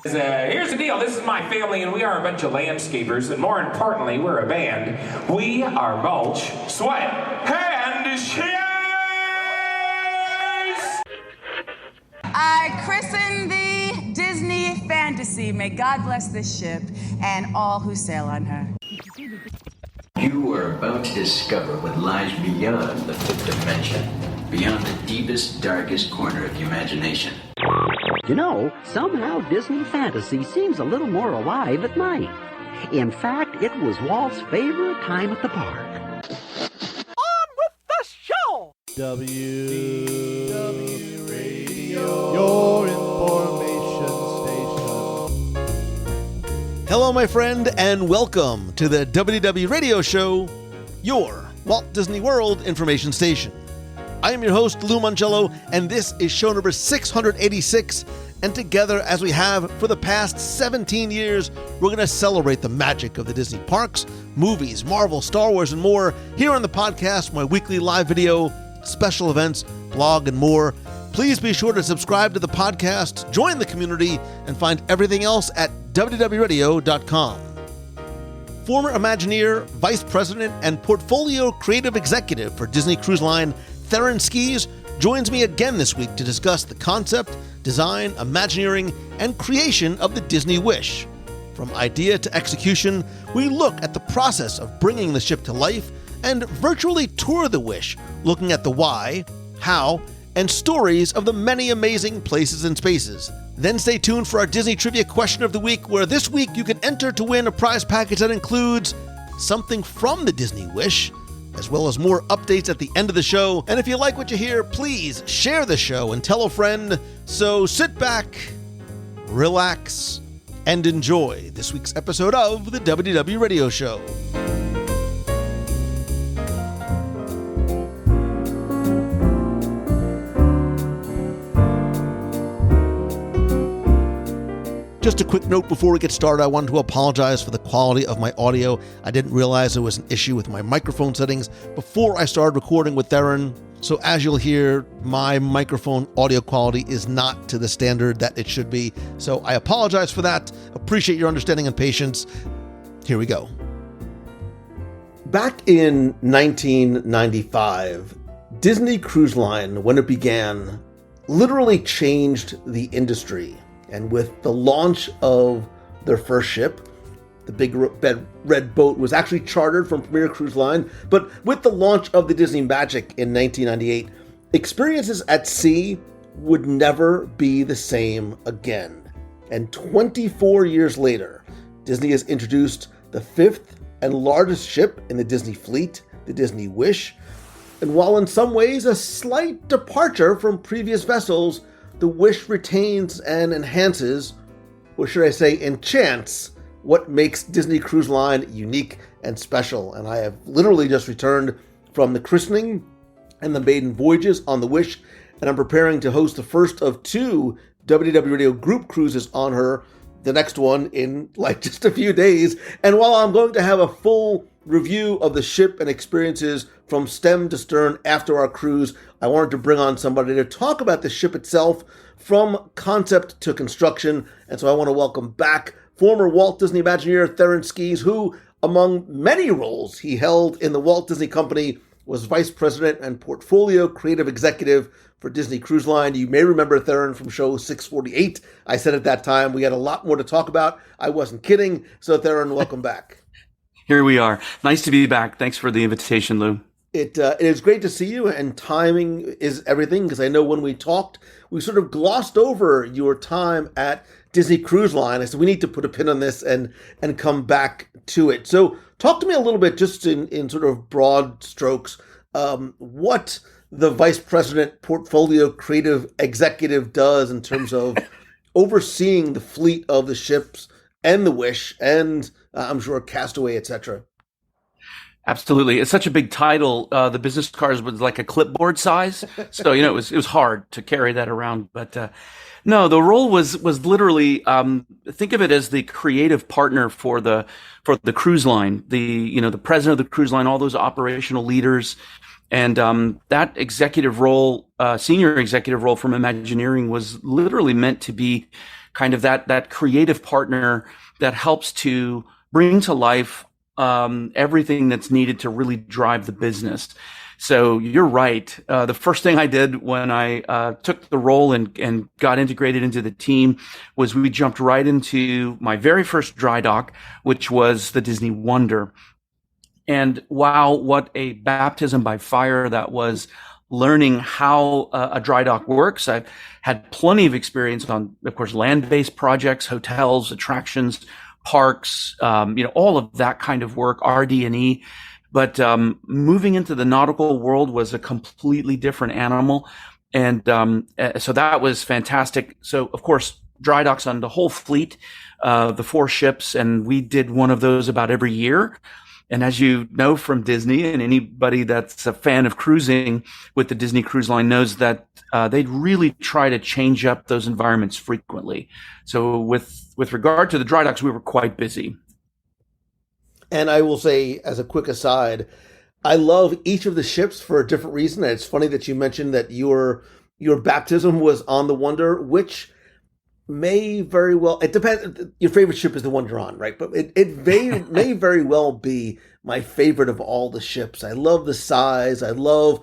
Here's the deal. This is my family, and we are a bunch of landscapers, and more importantly, we're a band. We are Mulch, Sweat, and Cheers! I christen thee Disney Fantasy. May God bless this ship and all who sail on her. You are about to discover what lies beyond the fifth dimension, beyond the deepest, darkest corner of your imagination. You know, somehow Disney Fantasy seems a little more alive at night. In fact, it was Walt's favorite time at the park. On with the show! WDW Radio, your information station. Hello, my friend, and welcome to the WDW Radio Show, your Walt Disney World information station. I am your host, Lou Mangello, and this is show number 686. And together, as we have for the past 17 years, we're going to celebrate the magic of the Disney parks, movies, Marvel, Star Wars, and more here on the podcast, my weekly live video, special events, blog, and more. Please be sure to subscribe to the podcast, join the community, and find everything else at WDWRadio.com. Former Imagineer, Vice President, and Portfolio Creative Executive for Disney Cruise Line, Theron Skees, joins me again this week to discuss the concept, design, Imagineering, and creation of the Disney Wish. From idea to execution, we look at the process of bringing the ship to life and virtually tour the Wish, looking at the why, how, and stories of the many amazing places and spaces. Then stay tuned for our Disney Trivia Question of the Week, where this week you can enter to win a prize package that includes something from the Disney Wish, as well as more updates at the end of the show. And if you like what you hear, please share the show and tell a friend. So sit back, relax, and enjoy this week's episode of the WDW Radio Show. Just a quick note before we get started, I wanted to apologize for the quality of my audio. I didn't realize there was an issue with my microphone settings before I started recording with Theron. So as you'll hear, my microphone audio quality is not to the standard that it should be. So I apologize for that. Appreciate your understanding and patience. Here we go. Back in 1995, Disney Cruise Line, when it began, literally changed the industry. And with the launch of their first ship, the Big Red Boat was actually chartered from Premier Cruise Line. But with the launch of the Disney Magic in 1998, experiences at sea would never be the same again. And 24 years later, Disney has introduced the fifth and largest ship in the Disney fleet, the Disney Wish. And while in some ways a slight departure from previous vessels, the Wish retains and enhances, or should I say enchants, what makes Disney Cruise Line unique and special. And I have literally just returned from the christening and the maiden voyages on the Wish, and I'm preparing to host the first of two WDW Radio group cruises on her, the next one in like just a few days. And while I'm going to have a full review of the ship and experiences from stem to stern after our cruise, I wanted to bring on somebody to talk about the ship itself from concept to construction. And so I want to welcome back former Walt Disney Imagineer Theron Skees, who, among many roles he held in the Walt Disney Company, was Vice President and Portfolio Creative Executive for Disney Cruise Line. You may remember Theron from show 648. I said at that time we had a lot more to talk about. I wasn't kidding. So Theron, welcome back. Here we are. Nice to be back. Thanks for the invitation, Lou. It is great to see you, and timing is everything, because I know when we talked, we sort of glossed over your time at Disney Cruise Line. I said we need to put a pin on this and come back to it. So talk to me a little bit, just in sort of broad strokes, what the Vice President Portfolio Creative Executive does in terms of overseeing the fleet of the ships and the Wish and I'm sure Castaway, etc. Absolutely. It's such a big title. The business cards was like a clipboard size. So, it was hard to carry that around. But no, the role was literally, think of it as the creative partner for the cruise line, the president of the cruise line, all those operational leaders. And that executive role, senior executive role from Imagineering was literally meant to be kind of that creative partner that helps to bring to life everything that's needed to really drive the business. So you're right. The first thing I did when I took the role and got integrated into the team was we jumped right into my very first dry dock, which was the Disney Wonder. And wow, what a baptism by fire that was, learning how a dry dock works. I've had plenty of experience on, of course, land-based projects, hotels, attractions, parks, all of that kind of work, RD&E. But moving into the nautical world was a completely different animal. And so that was fantastic. So, of course, dry docks on the whole fleet, the 4 ships, and we did one of those about every year. And as you know from Disney, and anybody that's a fan of cruising with the Disney Cruise Line knows that they really try to change up those environments frequently. So with regard to the dry docks, we were quite busy. And I will say, as a quick aside, I love each of the ships for a different reason. And it's funny that you mentioned that your baptism was on the Wonder, which may very well, it depends. Your favorite ship is the one you're on, right? But it may very well be my favorite of all the ships. I love the size. I love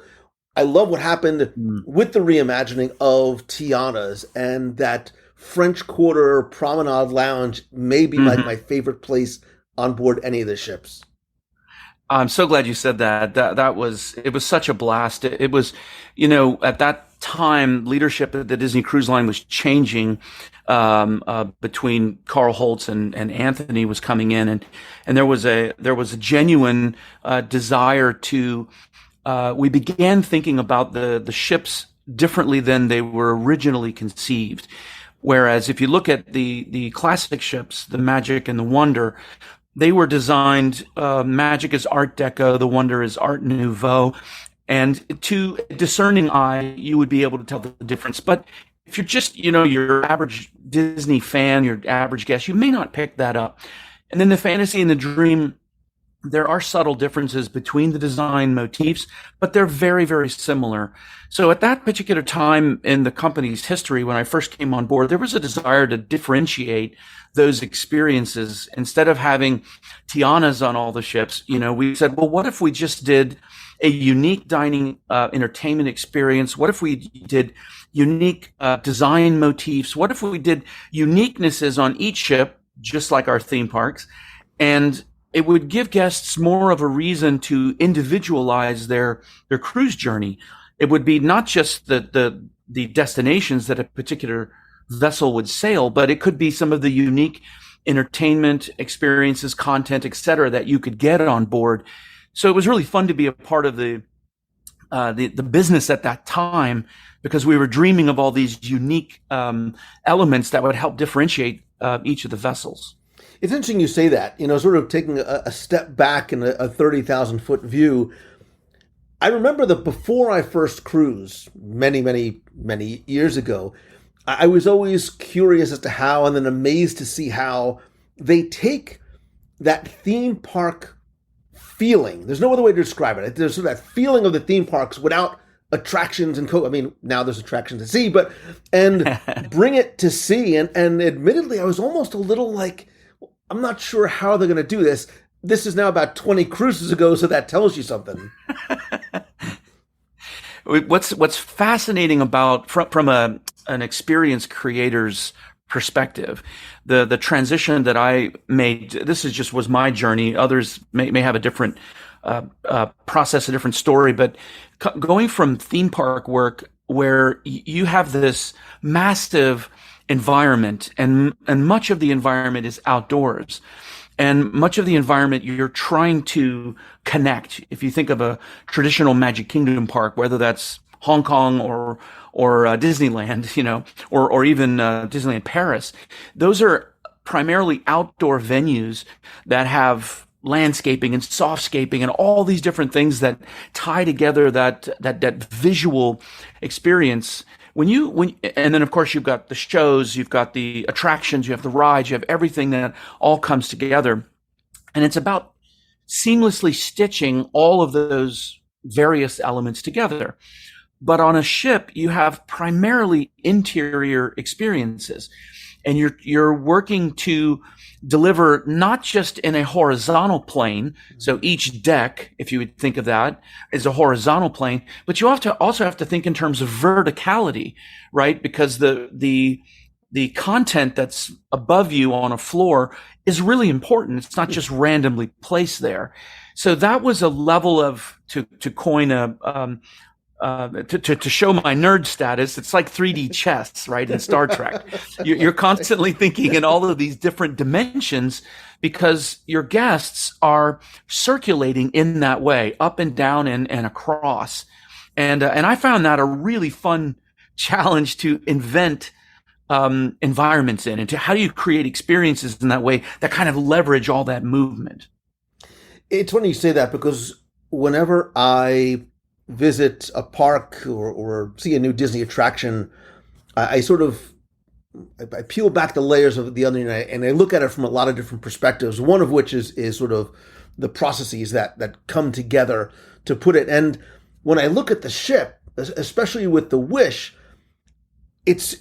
what happened with the reimagining of Tiana's, and that French Quarter Promenade Lounge may be like my favorite place on board any of the ships. I'm so glad you said that. It was such a blast. It was, at that time, leadership at the Disney Cruise Line was changing between Carl Holtz and Anthony was coming in, and there was a genuine desire to. We began thinking about the ships differently than they were originally conceived. Whereas if you look at the classic ships, the Magic and the Wonder, they were designed, Magic is Art Deco, the Wonder is Art Nouveau. And to a discerning eye, you would be able to tell the difference. But if you're just, your average Disney fan, your average guest, you may not pick that up. And then the fantasy and the dream, there are subtle differences between the design motifs, but they're very, very similar. So at that particular time in the company's history, when I first came on board, there was a desire to differentiate those experiences. Instead of having Tianas on all the ships, we said, well, what if we just did a unique dining entertainment experience? What if we did unique design motifs? What if we did uniquenesses on each ship, just like our theme parks? And it would give guests more of a reason to individualize their cruise journey. It would be not just the destinations that a particular vessel would sail, but it could be some of the unique entertainment experiences, content, etc., that you could get on board. So it was really fun to be a part of the business at that time, because we were dreaming of all these unique elements that would help differentiate each of the vessels. It's interesting you say that, sort of taking a step back in a 30,000-foot view. I remember that before I first cruised, many, many, many years ago, I was always curious as to how, and then amazed to see how they take that theme park feeling. There's no other way to describe it. There's sort of that feeling of the theme parks without attractions and now there's attractions to see, and bring it to sea. And admittedly, I was almost a little like, I'm not sure how they're going to do this. This is now about 20 cruises ago, so that tells you something. What's fascinating about from an experienced creator's perspective, the transition that I made, this was my journey. Others may have a different process, a different story, but going from theme park work where you have this massive environment, and much of the environment is outdoors, and much of the environment you're trying to connect. If you think of a traditional Magic Kingdom park, whether that's Hong Kong or Disneyland, or even Disneyland Paris, those are primarily outdoor venues that have landscaping and softscaping and all these different things that tie together that visual experience. And then of course you've got the shows, you've got the attractions, you have the rides, you have everything that all comes together. And it's about seamlessly stitching all of those various elements together. But on a ship, you have primarily interior experiences. and you're working to deliver not just in a horizontal plane. So each deck, if you would think of that, is a horizontal plane, but you also have to think in terms of verticality, right? Because the content that's above you on a floor is really important. It's not just randomly placed there. So that was a level of, to coin to show my nerd status, it's like 3D chess, right? In Star Trek, you're constantly thinking in all of these different dimensions because your guests are circulating in that way, up and down and across. And I found that a really fun challenge to invent environments in, and to how do you create experiences in that way that kind of leverage all that movement. It's funny you say that, because whenever I visit a park or see a new Disney attraction, I peel back the layers of the onion and I look at it from a lot of different perspectives. One of which is sort of the processes that come together to put it. And when I look at the ship, especially with the Wish, it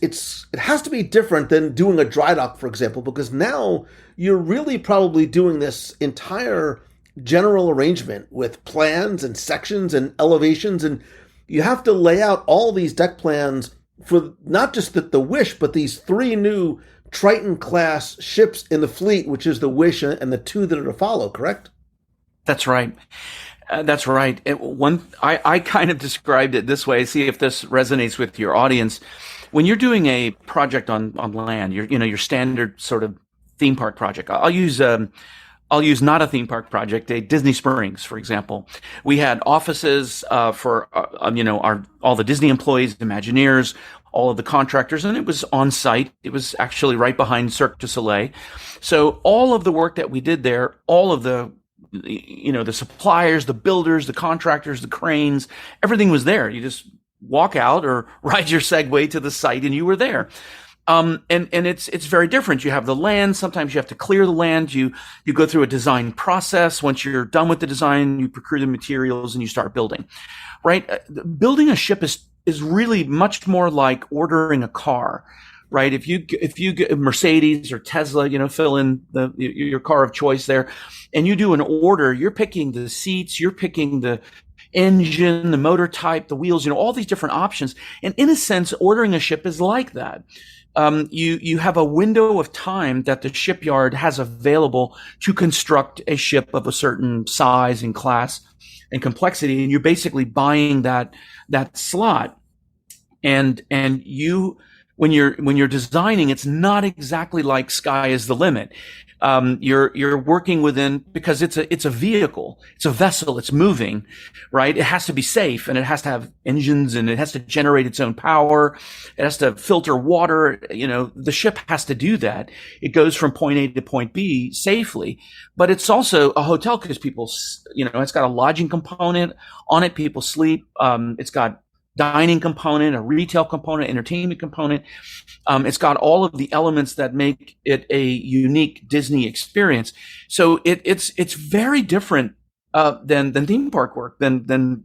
has to be different than doing a dry dock, for example, because now you're really probably doing this entire general arrangement with plans and sections and elevations, and you have to lay out all these deck plans for not just the Wish, but these 3 new Triton class ships in the fleet, which is the Wish and the 2 that are to follow, correct? That's right. That's right. I kind of described it this way. See if this resonates with your audience. When you're doing a project on land, your standard sort of theme park project. I'll use not a theme park project, a Disney Springs, for example. We had offices for all the Disney employees, Imagineers, all of the contractors, and it was on site. It was actually right behind Cirque du Soleil. So all of the work that we did there, all of the suppliers, the builders, the contractors, the cranes, everything was there. You just walk out or ride your Segway to the site and you were there. And it's very different. You have the land. Sometimes you have to clear the land. You go through a design process. Once you're done with the design, you procure the materials and you start building, right? Building a ship is really much more like ordering a car, right? If you get Mercedes or Tesla, fill in your car of choice there, and you do an order, you're picking the seats, you're picking the engine, the motor type, the wheels, all these different options. And in a sense, ordering a ship is like that. You have a window of time that the shipyard has available to construct a ship of a certain size and class and complexity, and you're basically buying that slot. And you, when you're designing, it's not exactly like sky is the limit. You're working within, because it's a vehicle, it's a vessel, it's moving, right? It has to be safe, and it has to have engines, and it has to generate its own power. It has to filter water. The ship has to do that. It goes from point A to point B safely, but it's also a hotel because people, it's got a lodging component on it. People sleep. It's got dining component, a retail component, entertainment component. It's got all of the elements that make it a unique Disney experience. So it's very different than theme park work. Than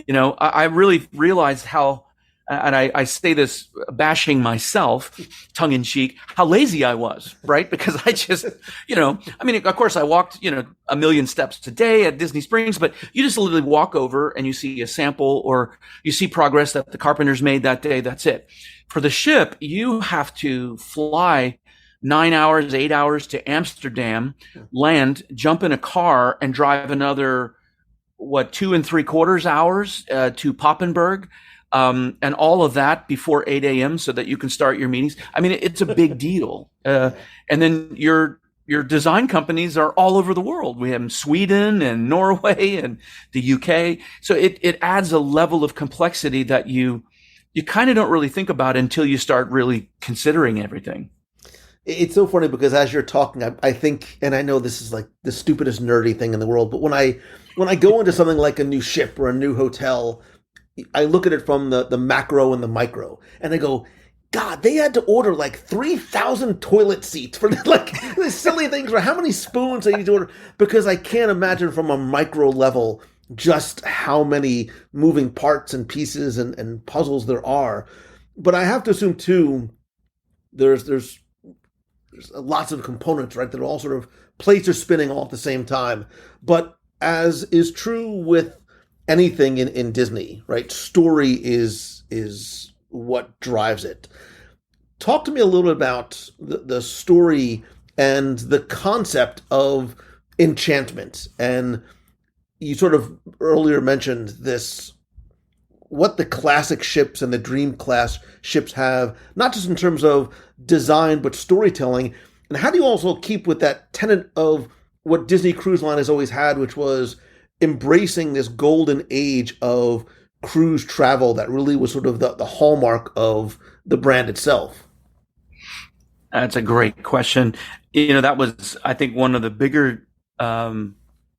I really realized how, and I say this bashing myself, tongue in cheek, how lazy I was, right? Because I just, of course I walked, 1 million steps a day at Disney Springs, but you just literally walk over and you see a sample or you see progress that the carpenters made that day. That's it. For the ship, you have to fly 9 hours, 8 hours to Amsterdam, land, jump in a car and drive another, 2 3/4 hours to Papenburg. And all of that before 8 a.m. so that you can start your meetings. I mean, it's a big deal. And then your design companies are all over the world. We have Sweden and Norway and the UK. So it adds a level of complexity that you kind of don't really think about until you start really considering everything. It's so funny because as you're talking, I think, and I know this is like the stupidest nerdy thing in the world, but when I go into something like a new ship or a new hotel, I look at it from the macro and the micro, and I go, God, they had to order like 3,000 toilet seats for these silly things, for how many spoons they need to order, because I can't imagine from a micro level just how many moving parts and pieces and puzzles there are. But I have to assume too, there's there's lots of components, right, that are all sort of plates are spinning all at the same time. But as is true with anything in Disney, right, story is what drives it. Talk to me a little bit about the story and the concept of enchantment. And you sort of earlier mentioned this, what the classic ships and the Dream class ships have, not just in terms of design, but storytelling. And how do you also keep with that tenet of what Disney Cruise Line has always had, which was embracing this golden age of cruise travel that really was sort of the hallmark of the brand itself? That's a great question. That was, I think, one of the bigger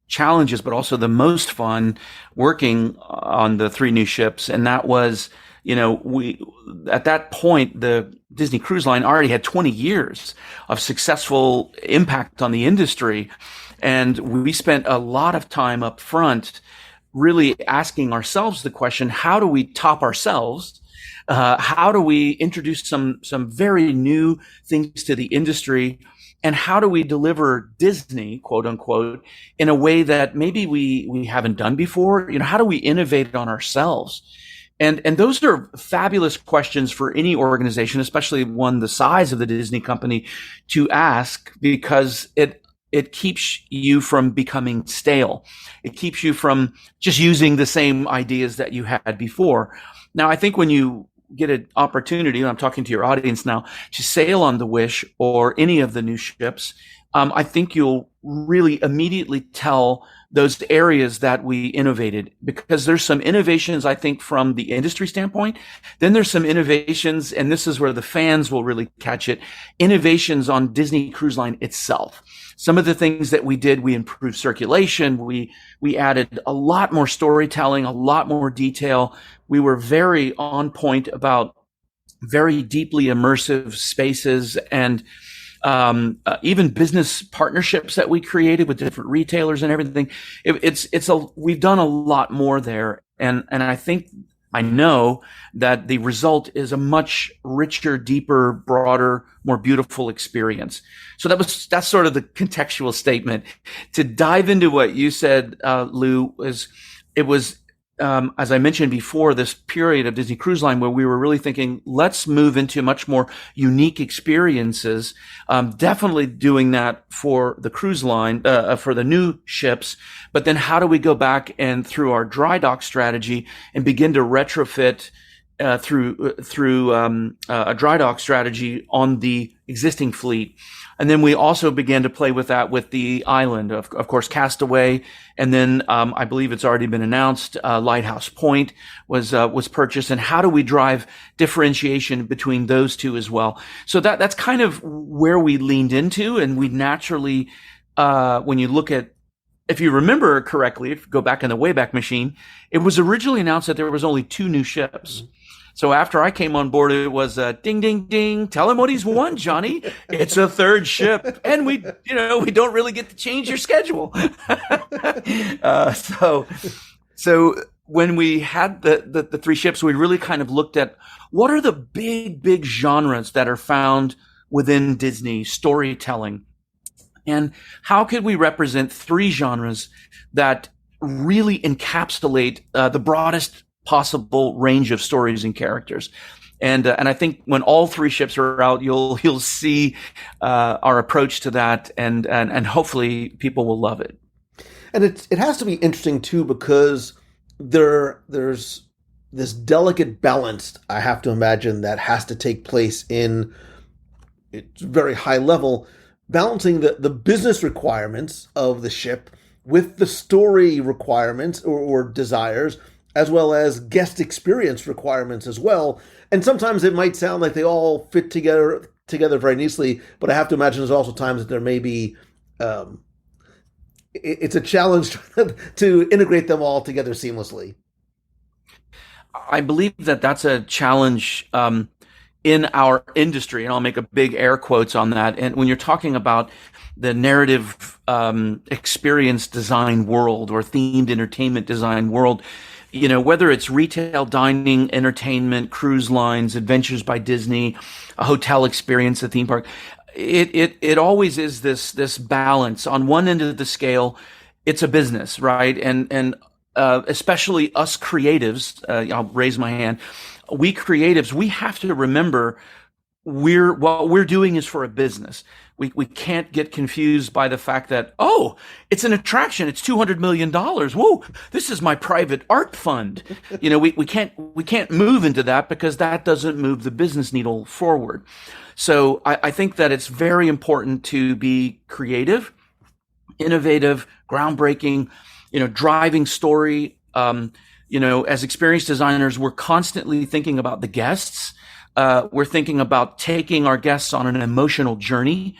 challenges, but also the most fun working on the 3 new ships. And that was, we, at that point, the Disney Cruise Line already had 20 years of successful impact on the industry. And we spent a lot of time up front really asking ourselves the question, how do we top ourselves? How do we introduce some very new things to the industry? And how do we deliver Disney, quote unquote, in a way that maybe we haven't done before? How do we innovate on ourselves? And those are fabulous questions for any organization, especially one the size of the Disney company, to ask, because it keeps you from becoming stale. It keeps you from just using the same ideas that you had before. Now, I think when you get an opportunity, and I'm talking to your audience now, to sail on the Wish or any of the new ships, I think you'll really immediately tell those areas that we innovated, because there's some innovations, I think, from the industry standpoint. Then there's some innovations, and this is where the fans will really catch it, innovations on Disney Cruise Line itself. Some of the things that we did, we improved circulation. We added a lot more storytelling, a lot more detail. We were very on point about very deeply immersive spaces, and even business partnerships that we created with different retailers and everything. We've done a lot more there. And I know that the result is a much richer, deeper, broader, more beautiful experience. So that's sort of the contextual statement. To dive into what you said, Lou, it was, as I mentioned before, this period of Disney Cruise Line where we were really thinking, let's move into much more unique experiences. Definitely doing that for the cruise line, for the new ships. But then how do we go back and through our dry dock strategy and begin to retrofit through a dry dock strategy on the existing fleet? And then we also began to play with that with the island, of course, Castaway. And then I believe it's already been announced, Lighthouse Point was purchased. And how do we drive differentiation between those two as well? So that's kind of where we leaned into. And we naturally, when you look at, if you remember correctly, if you go back in the Wayback Machine, it was originally announced that there was only 2 new ships. So after I came on board, it was ding, ding, ding. Tell him what he's won, Johnny. It's a 3rd ship, and we don't really get to change your schedule. So when we had the 3 ships, we really kind of looked at what are the big genres that are found within Disney storytelling, and how could we represent 3 genres that really encapsulate the broadest possible range of stories and characters. And I think when all 3 ships are out, you'll see our approach to that, and hopefully people will love it. And it has to be interesting too, because there's this delicate balance, I have to imagine, that has to take place in it's very high level, balancing the business requirements of the ship with the story requirements or desires, as well as guest experience requirements as well. And sometimes it might sound like they all fit together very nicely, but I have to imagine there's also times that there may be, it's a challenge to integrate them all together seamlessly. I believe that that's a challenge in our industry, and I'll make a big air quotes on that. And when you're talking about the narrative experience design world or themed entertainment design world, whether it's retail, dining, entertainment, cruise lines, Adventures by Disney, a hotel experience, a theme park, it always is this balance. On one end of the scale, it's a business, right? And especially us creatives, I'll raise my hand. We creatives, we have to remember what we're doing is for a business. We can't get confused by the fact that, oh, it's an attraction. It's $200 million. Whoa, this is my private art fund. We can't move into that, because that doesn't move the business needle forward. So I think that it's very important to be creative, innovative, groundbreaking, driving story. As experienced designers, we're constantly thinking about the guests. We're thinking about taking our guests on an emotional journey.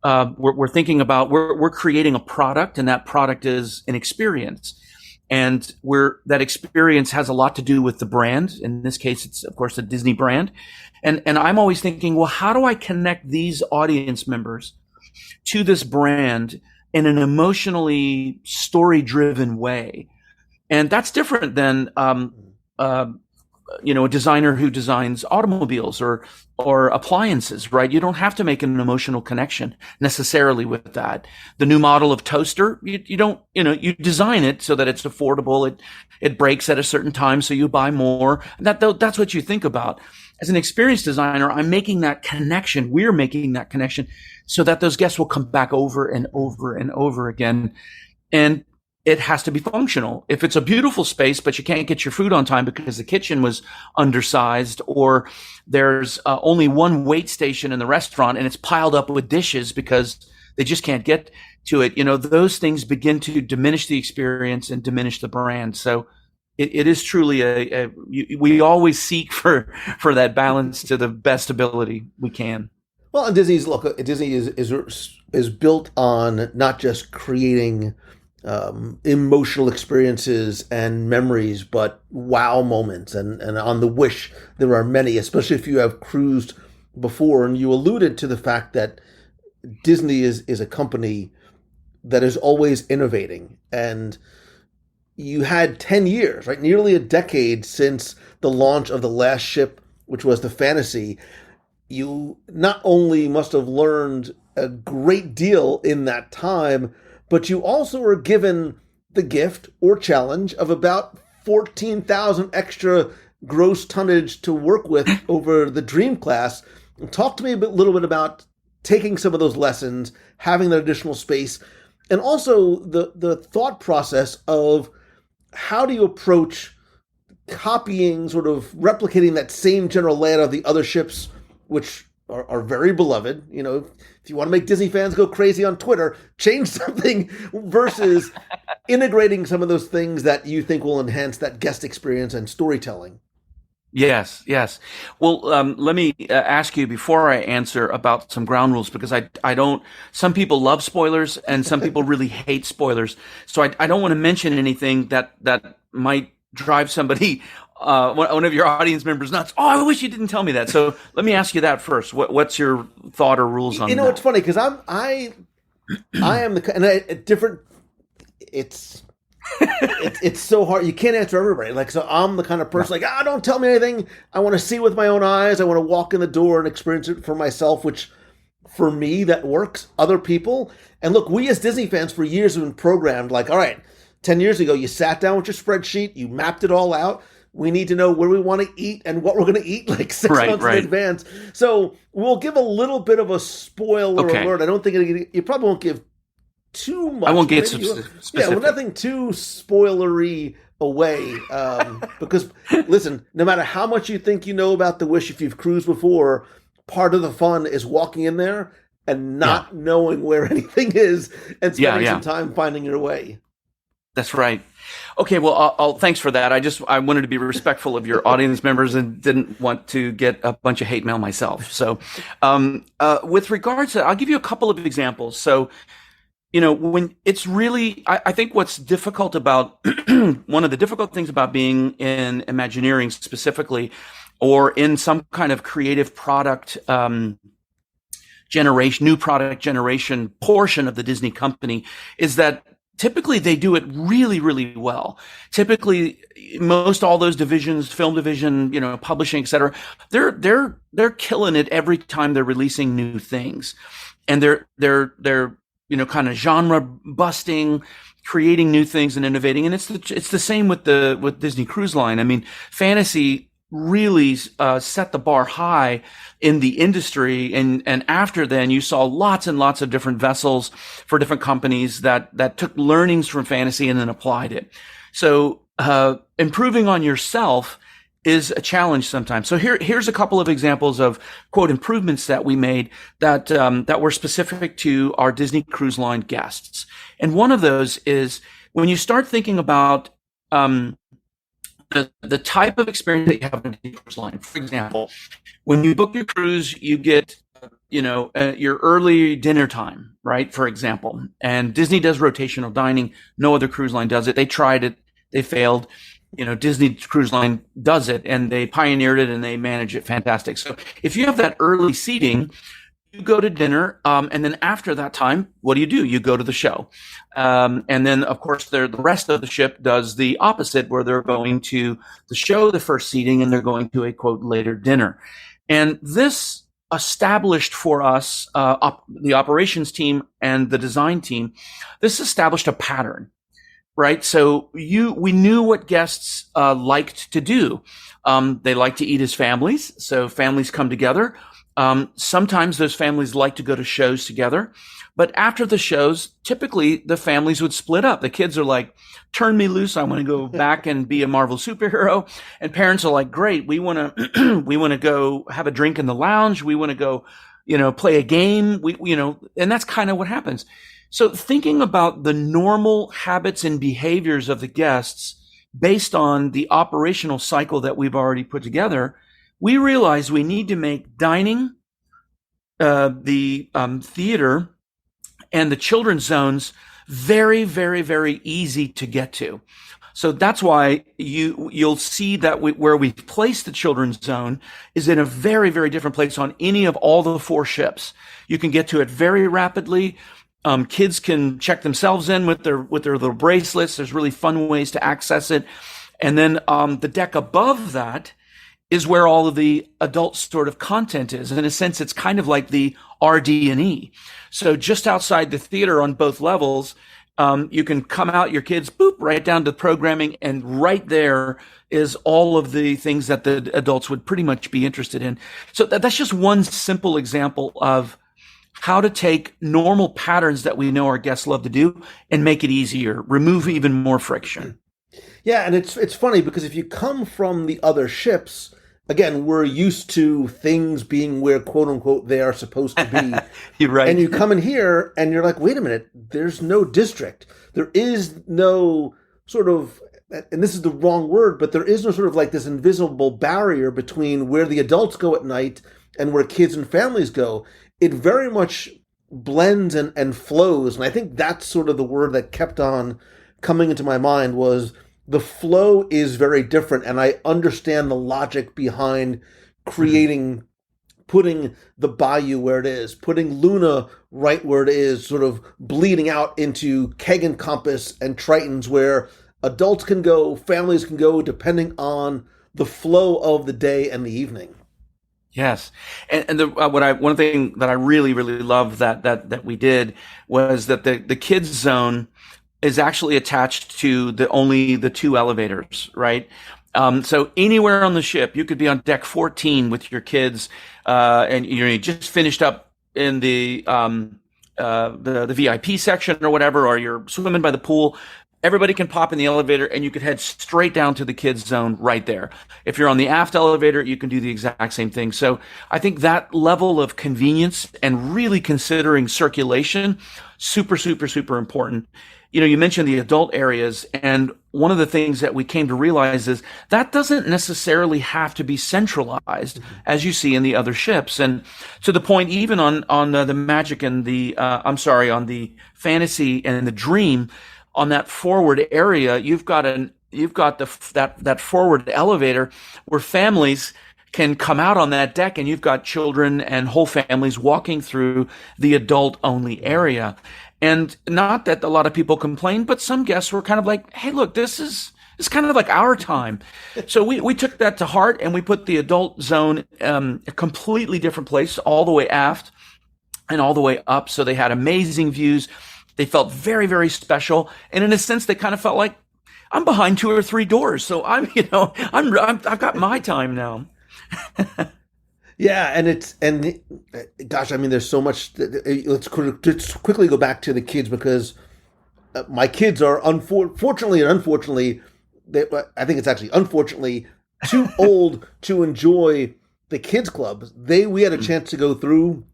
We're thinking about, we're creating a product, and that product is an experience. And that experience has a lot to do with the brand. In this case, it's of course the Disney brand. And I'm always thinking, well, how do I connect these audience members to this brand in an emotionally story-driven way? And that's different than, a designer who designs automobiles or appliances, right? You don't have to make an emotional connection necessarily with that. The new model of toaster, you don't, you design it so that it's affordable. It breaks at a certain time, so you buy more. That's what you think about. As an experienced designer, I'm making that connection. We're making that connection so that those guests will come back over and over and over again. And it has to be functional. If it's a beautiful space, but you can't get your food on time because the kitchen was undersized, or there's only one wait station in the restaurant and it's piled up with dishes because they just can't get to it, those things begin to diminish the experience and diminish the brand. So it is truly we always seek for that balance to the best ability we can. Well, and Disney is built on not just creating emotional experiences and memories, but wow moments. And on the Wish, there are many, especially if you have cruised before. And you alluded to the fact that Disney is a company that is always innovating. And you had 10 years, right? Nearly a decade since the launch of the last ship, which was the Fantasy. You not only must have learned a great deal in that time, but you also were given the gift or challenge of about 14,000 extra gross tonnage to work with over the Dream class. Talk to me a little bit about taking some of those lessons, having that additional space, and also the thought process of how do you approach copying, sort of replicating that same general layout of the other ships, which are very beloved. If you want to make Disney fans go crazy on Twitter, change something, versus integrating some of those things that you think will enhance that guest experience and storytelling. Yes. Well, let me ask you before I answer about some ground rules, because I don't, some people love spoilers and some people really hate spoilers. So I don't want to mention anything that might drive somebody, one of your audience members nuts. Oh, I wish you didn't tell me that. So let me ask you that first. What's your thought or rules on that? It's funny because I am different. It's so hard. You can't answer everybody. So I'm the kind of person don't tell me anything. I want to see with my own eyes. I want to walk in the door and experience it for myself, which for me, that works. Other people. And look, we as Disney fans for years have been programmed all right, 10 years ago, you sat down with your spreadsheet, you mapped it all out. We need to know where we want to eat and what we're going to eat 6 months in advance. So we'll give a little bit of a spoiler alert. I don't think you probably won't give too much. I won't get specific. Yeah, well, nothing too spoilery away. Because, listen, no matter how much you think you know about the Wish, if you've cruised before, part of the fun is walking in there and not knowing where anything is and spending some time finding your way. That's right. Okay, well, thanks for that. I wanted to be respectful of your audience members and didn't want to get a bunch of hate mail myself. So, with regards to, I'll give you a couple of examples. So, when it's really, I think what's difficult about, one of the difficult things about being in Imagineering specifically, or in some kind of creative product generation, new product generation portion of the Disney company, is that typically they do it really, really well. Typically, most all those divisions, film division, publishing, et cetera, they're killing it every time they're releasing new things. And they're kind of genre busting, creating new things and innovating. And it's the same with Disney Cruise Line. I mean, fantasy really set the bar high in the industry, and after then you saw lots and lots of different vessels for different companies that took learnings from fantasy and then applied it. So improving on yourself is a challenge sometimes. So here's a couple of examples of quote improvements that we made that were specific to our Disney Cruise Line guests. And one of those is when you start thinking about the type of experience that you have on a Disney Cruise Line. For example, when you book your cruise, you get your early dinner time, right? For example, and Disney does rotational dining. No other cruise line does it. They tried it, they failed. Disney Cruise Line does it, and they pioneered it, and they manage it fantastic. So if you have that early seating, you go to dinner, and then after that time, what do? You go to the show. And then, of course, the rest of the ship does the opposite, where they're going to the show, the first seating, and they're going to a, quote, later dinner. And this established for us, the operations team and the design team, this established a pattern, right? So we knew what guests liked to do. They like to eat as families, so families come together. Sometimes those families like to go to shows together, but after the shows, typically the families would split up. The kids are like, turn me loose. I want to go back and be a Marvel superhero. And parents are like, great. We want to go have a drink in the lounge. We want to go, play a game. And that's kind of what happens. So thinking about the normal habits and behaviors of the guests based on the operational cycle that we've already put together, we realize we need to make dining, the theater, and the children's zones very, very, very easy to get to. So that's why you'll see that where we place the children's zone is in a very, very different place on any of all the 4 ships. You can get to it very rapidly. Kids can check themselves in with their little bracelets. There's really fun ways to access it. And then the deck above that is where all of the adult sort of content is. In a sense, it's kind of like the RD&E. So just outside the theater on both levels, you can come out your kids, boop, right down to programming. And right there is all of the things that the adults would pretty much be interested in. So that's just one simple example of how to take normal patterns that we know our guests love to do and make it easier, remove even more friction. Yeah, and it's funny because if you come from the other ships, again, we're used to things being where, quote unquote, they are supposed to be. You're right. And you come in here and you're like, wait a minute, there's no district. There is no sort of, and this is the wrong word, but there is no sort of like this invisible barrier between where the adults go at night and where kids and families go. It very much blends and flows. And I think that's sort of the word that kept on coming into my mind was the flow is very different, and I understand the logic behind putting the bayou where it is, putting Luna right where it is, sort of bleeding out into Keg and Compass and Tritons, where adults can go, families can go, depending on the flow of the day and the evening. Yes, and one thing that I really, really love that we did was that the kids zone is actually attached to only the 2 elevators, right? So anywhere on the ship, you could be on deck 14 with your kids, and you just finished up in the VIP section or whatever, or you're swimming by the pool. Everybody can pop in the elevator, and you could head straight down to the kids zone right there. If you're on the aft elevator, you can do the exact same thing. So I think that level of convenience and really considering circulation, super, super, super important. You mentioned the adult areas, and one of the things that we came to realize is that doesn't necessarily have to be centralized as you see in the other ships. And to the point, even on the Magic and on the Fantasy and the Dream, on that forward area, you've got that forward elevator where families can come out on that deck, and you've got children and whole families walking through the adult only area. And not that a lot of people complained, but some guests were kind of like, hey, look, this is kind of like our time. So we took that to heart, and we put the adult zone a completely different place, all the way aft and all the way up. So they had amazing views. They felt very, very special. And in a sense, they kind of felt like, I'm behind 2 or 3 doors. So I've got my time now. Yeah, and gosh, I mean, there's so much. Let's quickly go back to the kids, because my kids are unfortunately, I think it's actually unfortunately too old to enjoy the kids clubs. We had a chance to go through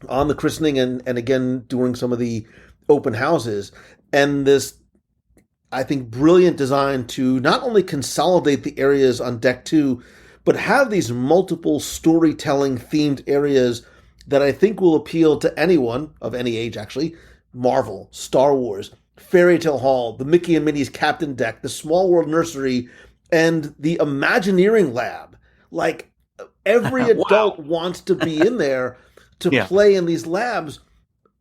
on the christening and again during some of the open houses, and this, I think, brilliant design to not only consolidate the areas on deck 2, but have these multiple storytelling themed areas that I think will appeal to anyone of any age, actually. Marvel, Star Wars, Fairy Tale Hall, the Mickey and Minnie's Captain Deck, the Small World Nursery, and the Imagineering Lab. Like, every adult wants to be in there to play in these labs.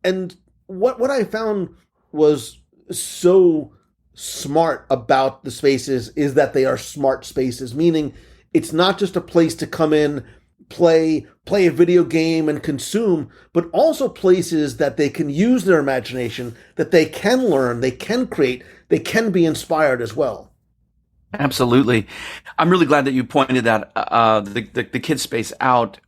And what I found was so smart about the spaces is that they are smart spaces, meaning it's not just a place to come in, play a video game and consume, but also places that they can use their imagination, that they can learn, they can create, they can be inspired as well. Absolutely. I'm really glad that you pointed that the kids space out,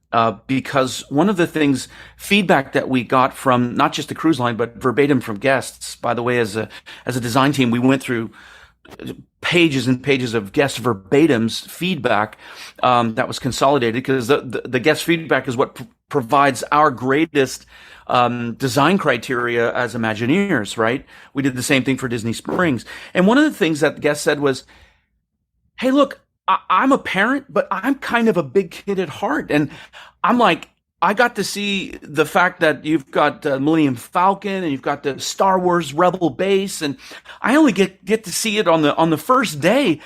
because one of the things, feedback that we got from not just the cruise line, but verbatim from guests, by the way, as a design team, we went through pages and pages of guest verbatims feedback that was consolidated, because the guest feedback is what provides our greatest design criteria as Imagineers, right? We did the same thing for Disney Springs. And one of the things that the guest said was, hey, look, I'm a parent, but I'm kind of a big kid at heart. And I'm like, I got to see the fact that you've got Millennium Falcon and you've got the Star Wars Rebel base, and I only get to see it on the first day,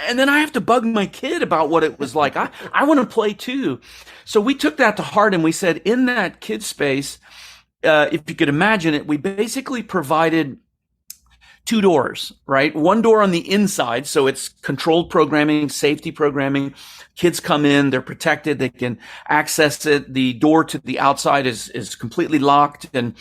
and then I have to bug my kid about what it was like. I want to play too. So we took that to heart, and we said, in that kid space, if you could imagine it, we basically provided 2 doors, right? 1 door on the inside, so it's controlled programming, safety programming. Kids come in, they're protected, they can access it. The door to the outside is completely locked and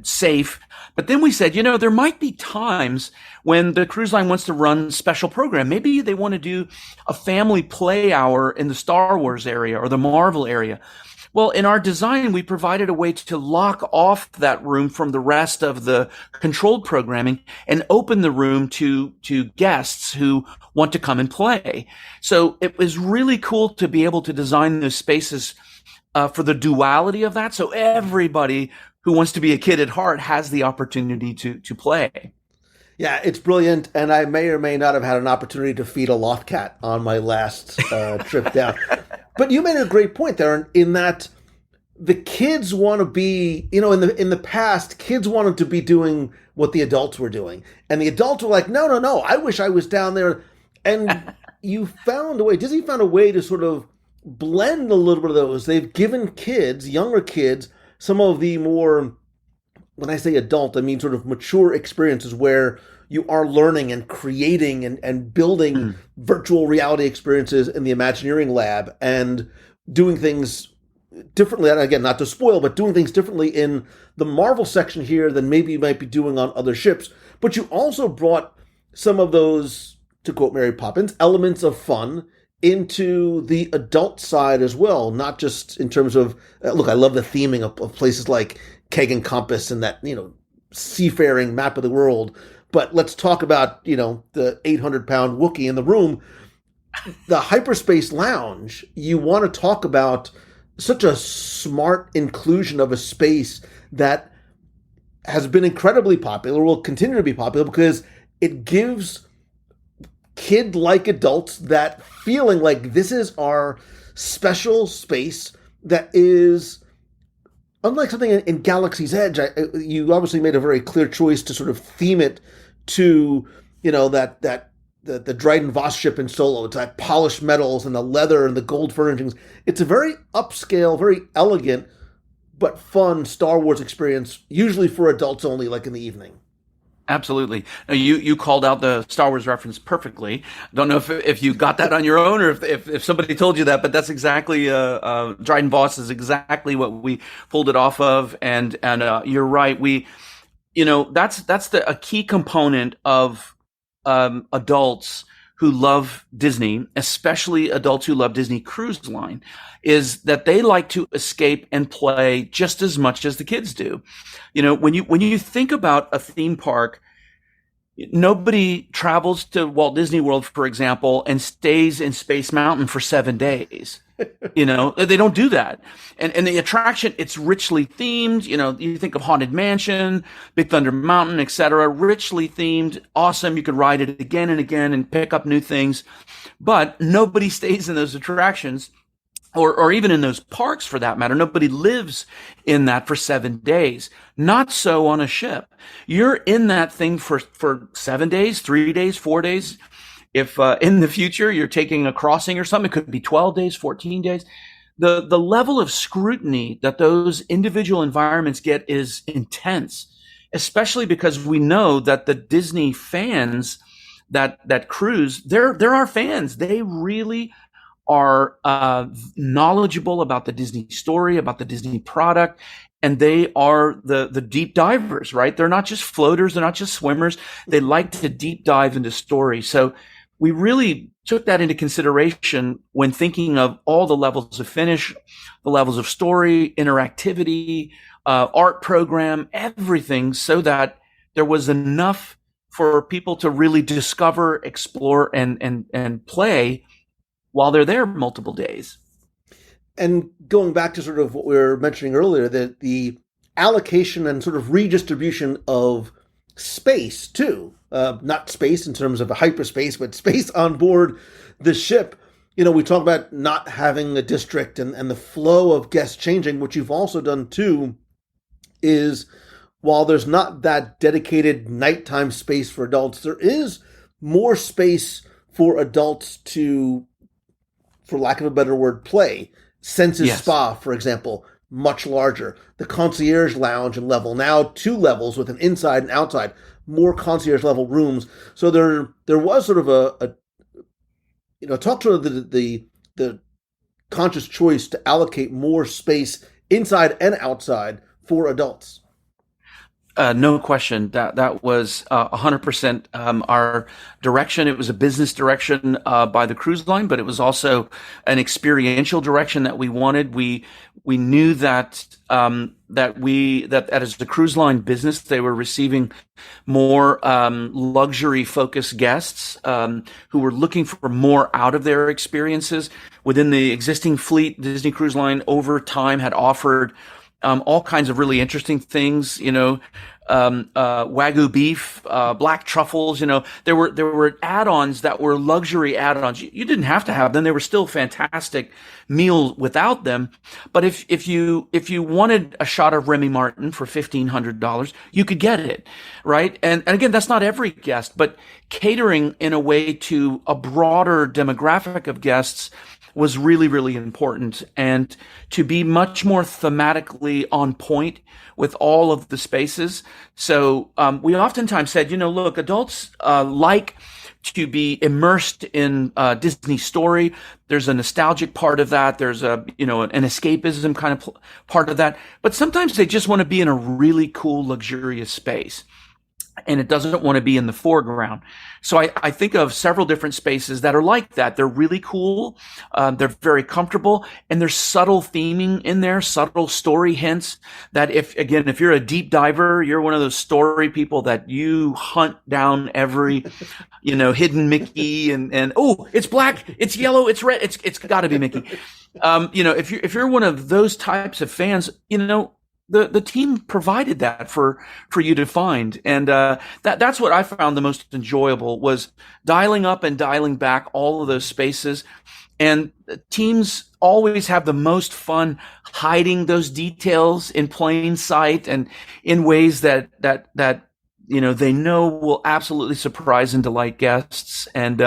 safe. But then we said, there might be times when the cruise line wants to run special program. Maybe they want to do a family play hour in the Star Wars area or the Marvel area. Well, in our design, we provided a way to lock off that room from the rest of the controlled programming and open the room to guests who want to come and play. So it was really cool to be able to design those spaces for the duality of that. So everybody who wants to be a kid at heart has the opportunity to play. Yeah, it's brilliant, and I may or may not have had an opportunity to feed a loft cat on my last trip down. But you made a great point there, in that the kids want to be, in the past, kids wanted to be doing what the adults were doing, and the adults were like, no, I wish I was down there. And Disney found a way to sort of blend a little bit of those. They've given kids, younger kids, some of the more, when I say adult, I mean sort of mature experiences where you are learning and creating and building virtual reality experiences in the Imagineering Lab and doing things differently. And again, not to spoil, but doing things differently in the Marvel section here than maybe you might be doing on other ships. But you also brought some of those, to quote Mary Poppins, elements of fun into the adult side as well. Not just in terms of, look, I love the theming of places like Keg and Compass and that, seafaring map of the world. But let's talk about, the 800-pound Wookiee in the room. The Hyperspace Lounge, you want to talk about such a smart inclusion of a space that has been incredibly popular, will continue to be popular, because it gives kid-like adults that feeling like this is our special space that is unlike something in Galaxy's Edge. You obviously made a very clear choice to sort of theme it to, the Dryden Voss ship in Solo. It's that polished metals and the leather and the gold furnishings. It's a very upscale, very elegant, but fun Star Wars experience, usually for adults only, like in the evening. Absolutely. Now, you called out the Star Wars reference perfectly. Don't know if you got that on your own or if somebody told you that, but that's exactly Dryden Voss is exactly what we pulled it off of. And you're right. That's a key component of adults who love Disney, especially adults who love Disney Cruise Line, is that they like to escape and play just as much as the kids do. When you think about a theme park, nobody travels to Walt Disney World, for example, and stays in Space Mountain for 7 days. They don't do that. And the attraction, it's richly themed. You think of Haunted Mansion, Big Thunder Mountain, etc., richly themed, awesome. You could ride it again and again and pick up new things. But nobody stays in those attractions or even in those parks for that matter. Nobody lives in that for 7 days. Not so on a ship. You're in that thing for 7 days, 3 days, 4 days. If in the future you're taking a crossing or something, it could be 12 days, 14 days. The level of scrutiny that those individual environments get is intense, especially because we know that the Disney fans that cruise, they're our fans. They really are knowledgeable about the Disney story, about the Disney product, and they are the deep divers, right? They're not just floaters, they're not just swimmers. They like to deep dive into story. So we really took that into consideration when thinking of all the levels of finish, the levels of story, interactivity, art program, everything, so that there was enough for people to really discover, explore, and play while they're there multiple days. And going back to sort of what we were mentioning earlier, that the allocation and sort of redistribution of space too, not space in terms of a hyperspace, but space on board the ship. We talk about not having a district and the flow of guests changing. What you've also done too is, while there's not that dedicated nighttime space for adults, there is more space for adults to, for lack of a better word, play. Senses Yes. Spa, for example, much larger. The concierge lounge and level, now 2 levels with an inside and outside, more concierge level rooms. So there was sort of a talk sort of the conscious choice to allocate more space inside and outside for adults. No question. That was 100% our direction. It was a business direction by the cruise line, but it was also an experiential direction that we wanted. We knew that as the cruise line business, they were receiving more luxury focused guests who were looking for more out of their experiences. Within the existing fleet, Disney Cruise Line over time had offered all kinds of really interesting things, Wagyu beef, black truffles, there were add-ons that were luxury add-ons. You didn't have to have them. They were still fantastic meals without them. But if you wanted a shot of Remy Martin for $1,500, you could get it, right? And again, that's not every guest, but catering in a way to a broader demographic of guests was really, really important, and to be much more thematically on point with all of the spaces. So we oftentimes said, look, adults like to be immersed in Disney story. There's a nostalgic part of that. There's an escapism kind of part of that. But sometimes they just want to be in a really cool, luxurious space, and it doesn't want to be in the foreground. So I think of several different spaces that are like that. They're really cool. They're very comfortable, and there's subtle theming in there, subtle story hints that if you're a deep diver, you're one of those story people that you hunt down every, hidden Mickey and oh, it's black, it's yellow, it's red, it's gotta be Mickey. If you're one of those types of fans, the team provided that for you to find. And that's what I found the most enjoyable, was dialing up and dialing back all of those spaces. And teams always have the most fun hiding those details in plain sight and in ways that they know will absolutely surprise and delight guests. And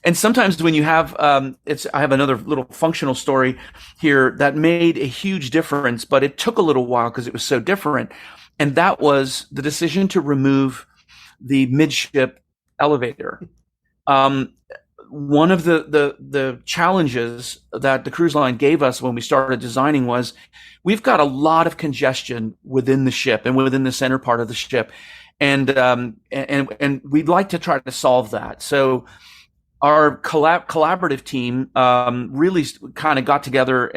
And sometimes when you have, I have another little functional story here that made a huge difference, but it took a little while because it was so different. And that was the decision to remove the midship elevator. One of the challenges that the cruise line gave us when we started designing was we've got a lot of congestion within the ship and within the center part of the ship. And we'd like to try to solve that. So our collaborative team really kind of got together,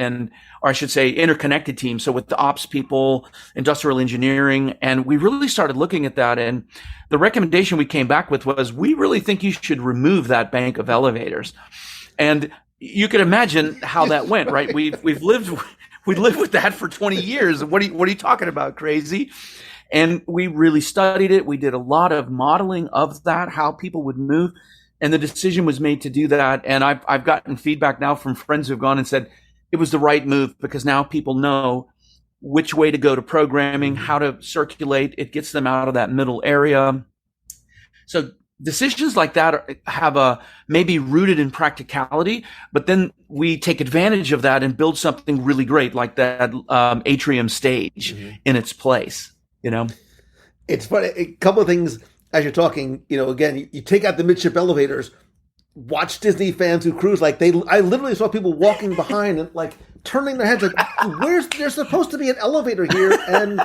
or I should say interconnected team. So with the ops people, industrial engineering, and we really started looking at that. And the recommendation we came back with was, we really think you should remove that bank of elevators. And you can imagine how that went, right? We lived with that for 20 years. What are you talking about? Crazy. And we really studied it. We did a lot of modeling of that, how people would move. And the decision was made to do that. And I've gotten feedback now from friends who've gone and said it was the right move, because now people know which way to go to programming, how to circulate. It gets them out of that middle area. So decisions like that have maybe rooted in practicality, but then we take advantage of that and build something really great, like that atrium stage in its place. It's funny. A couple of things as you're talking. Again, you take out the midship elevators. Watch Disney fans who cruise, I literally saw people walking behind and turning their heads there's supposed to be an elevator here, and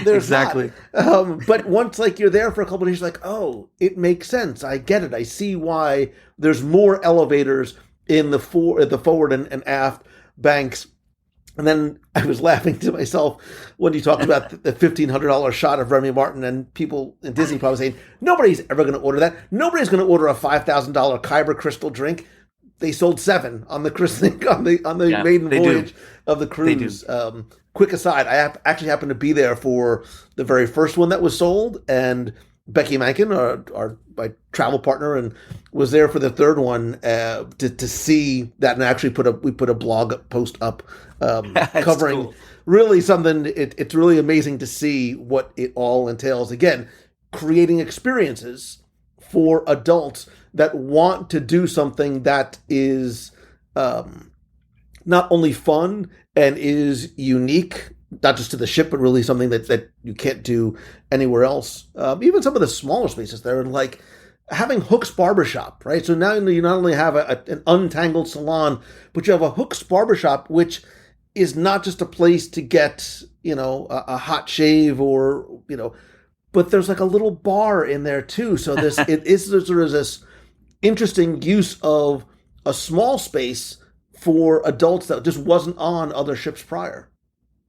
there's exactly not. But once you're there for a couple of days, oh, it makes sense. I get it. I see why there's more elevators in the forward and aft banks. And then I was laughing to myself when you talked about the $1,500 shot of Remy Martin, and people in Disney probably saying, nobody's ever going to order that. Nobody's going to order a $5,000 Kyber crystal drink. They sold 7 on the christening on the maiden voyage of the cruise. Quick aside, I actually happened to be there for the very first one that was sold, and Becky Mankin, my travel partner, and was there for the third one to see that, and actually we put a blog post up covering really something. It's really amazing to see what it all entails. Again, creating experiences for adults that want to do something that is not only fun and is unique, not just to the ship, but really something that you can't do anywhere else. Even some of the smaller spaces there, having Hook's Barbershop, right? So now you not only have an untangled salon, but you have a Hook's Barbershop, which is not just a place to get, a hot shave or, but there's a little bar in there too. So there's this interesting use of a small space for adults that just wasn't on other ships prior.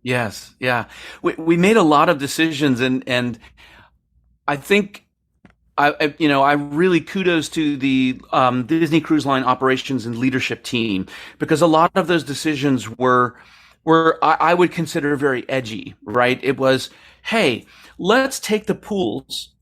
Yes. Yeah. We made a lot of decisions, and I think I really kudos to the Disney Cruise Line operations and leadership team, because a lot of those decisions were I would consider very edgy, right? It was, hey, let's take the pools,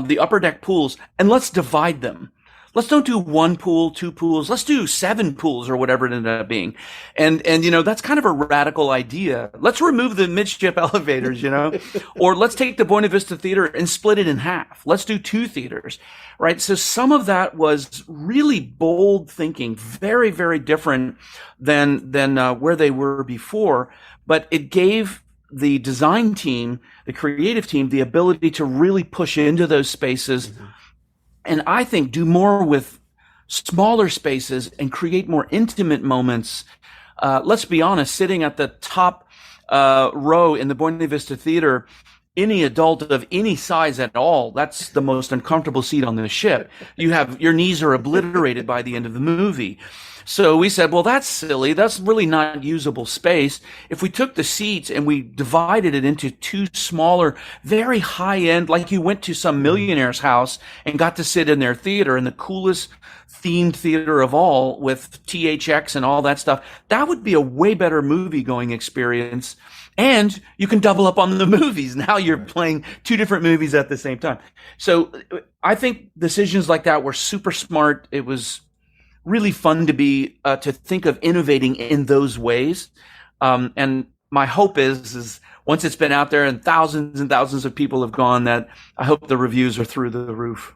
the upper deck pools, and let's divide them. Let's don't do 1 pool, 2 pools. Let's do 7 pools or whatever it ended up being. And that's kind of a radical idea. Let's remove the midship elevators, or let's take the Buena Vista Theater and split it in half. Let's do 2 theaters, right? So some of that was really bold thinking, very, very different than where they were before. But it gave the design team, the creative team, the ability to really push into those spaces. Mm-hmm. And I think do more with smaller spaces and create more intimate moments. Let's be honest, sitting at the top row in the Buena Vista Theater, any adult of any size at all, that's the most uncomfortable seat on the ship. Your knees are obliterated by the end of the movie. So we said, well, that's silly. That's really not usable space. If we took the seats and we divided it into 2 smaller, very high end, like you went to some millionaire's house and got to sit in their theater, in the coolest themed theater of all with THX and all that stuff, that would be a way better movie going experience. And you can double up on the movies. Now you're playing 2 different movies at the same time. So I think decisions like that were super smart. It was really fun to think of innovating in those ways. And my hope is once it's been out there and thousands of people have gone, that I hope the reviews are through the roof.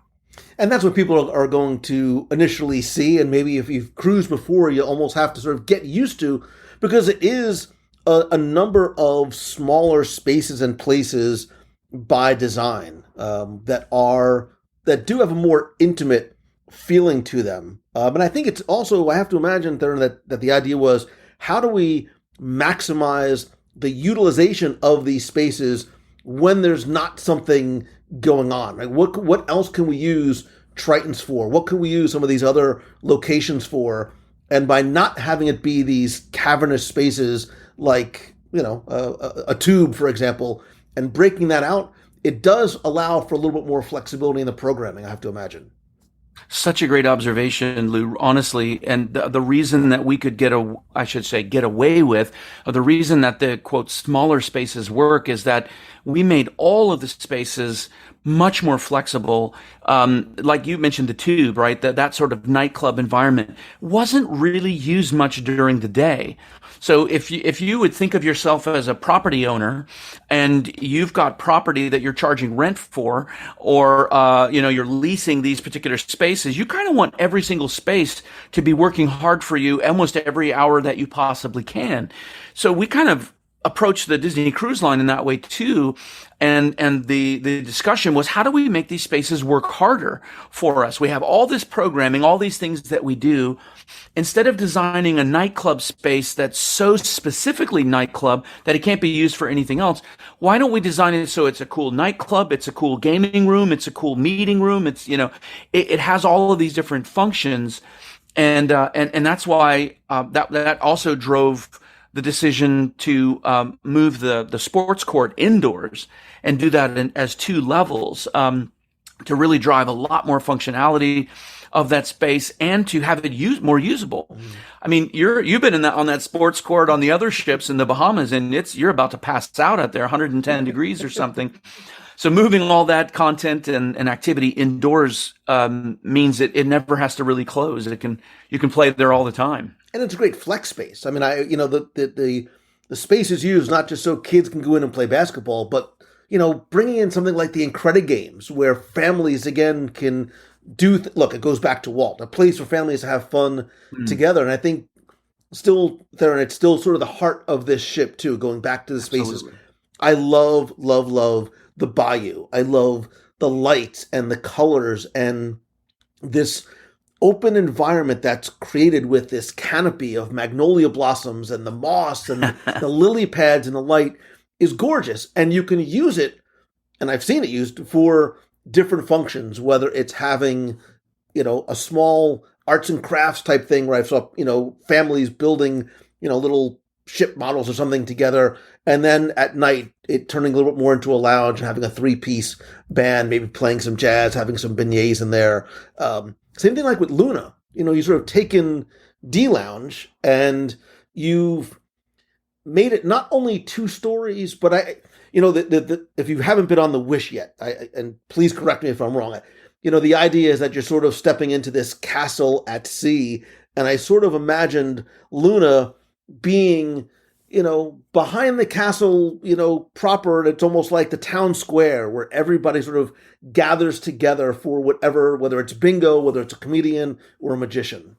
And that's what people are going to initially see. And maybe if you've cruised before, you almost have to sort of get used to, because it is a number of smaller spaces and places by design that do have a more intimate feeling to them. And I think it's also, I have to imagine, Theron, that the idea was, how do we maximize the utilization of these spaces when there's not something going on, right? What else can we use Tritons for? What can we use some of these other locations for? And by not having it be these cavernous spaces like, a tube, for example, and breaking that out, it does allow for a little bit more flexibility in the programming, I have to imagine. Such a great observation, Lou, honestly. And the reason that we could get away with, or the reason that the, quote, smaller spaces work, is that we made all of the spaces much more flexible. Like you mentioned, the tube, right? That sort of nightclub environment wasn't really used much during the day. So if you would think of yourself as a property owner and you've got property that you're charging rent for, or, you're leasing these particular spaces, you kind of want every single space to be working hard for you almost every hour that you possibly can. So we kind of approach the Disney Cruise Line in that way too. And the discussion was, how do we make these spaces work harder for us? We have all this programming, all these things that we do. Instead of designing a nightclub space that's so specifically nightclub that it can't be used for anything else, why don't we design it so it's a cool nightclub, it's a cool gaming room, it's a cool meeting room, it has all of these different functions. And that's why that also drove the decision to move the sports court indoors and do that as two levels, to really drive a lot more functionality of that space and to have it more usable. Mm. I mean, you've been on that sports court on the other ships in the Bahamas, and you're about to pass out out there, 110 degrees or something. So moving all that content and activity indoors means it never has to really close. You can play there all the time. And it's a great flex space. I mean, the space is used not just so kids can go in and play basketball, but bringing in something like the Incredigames, where families again can look. It goes back to Walt, a place for families to have fun together. And I think still, Theron, it's still sort of the heart of this ship too. Going back to the spaces, absolutely. I love the bayou. I love the lights and the colors and this open environment that's created with this canopy of magnolia blossoms and the moss and the lily pads and the light is gorgeous. And you can use it, and I've seen it used for different functions, whether it's having, a small arts and crafts type thing where I saw, families building, little ship models or something together. And then at night, it turning a little bit more into a lounge and having a 3-piece band, maybe playing some jazz, having some beignets in there. Same thing like with Luna. You sort of taken D-Lounge and you've made it not only 2 stories, but if you haven't been on the Wish yet, and please correct me if I'm wrong, the idea is that you're sort of stepping into this castle at sea, and I sort of imagined Luna being, behind the castle, proper, and it's almost like the town square where everybody sort of gathers together for whether it's bingo, whether it's a comedian or a magician.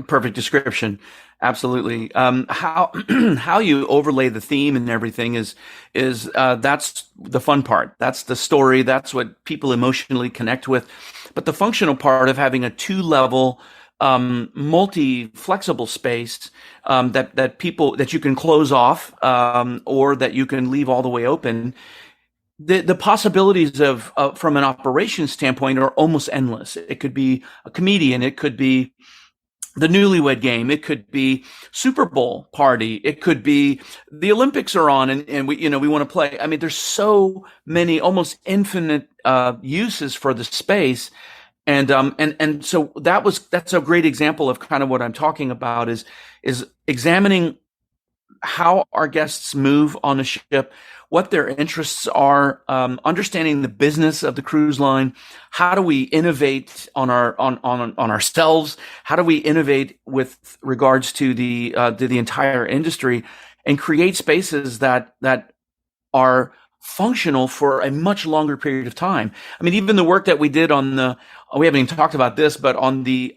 Perfect description. Absolutely. How you overlay the theme and everything is that's the fun part. That's the story. That's what people emotionally connect with. But the functional part of having a 2-level, multi-flexible space, that you can close off, or that you can leave all the way open. The possibilities of from an operations standpoint are almost endless. It could be a comedian. It could be the newlywed game. It could be Super Bowl party. It could be the Olympics are on and we want to play. I mean, there's so many, almost infinite, uses for the space. And so that's a great example of kind of what I'm talking about is examining how our guests move on a ship, what their interests are, understanding the business of the cruise line. How do we innovate on ourselves? How do we innovate with regards to the entire industry and create spaces that are functional for a much longer period of time. I mean, even the work that we did on we haven't even talked about this, but on the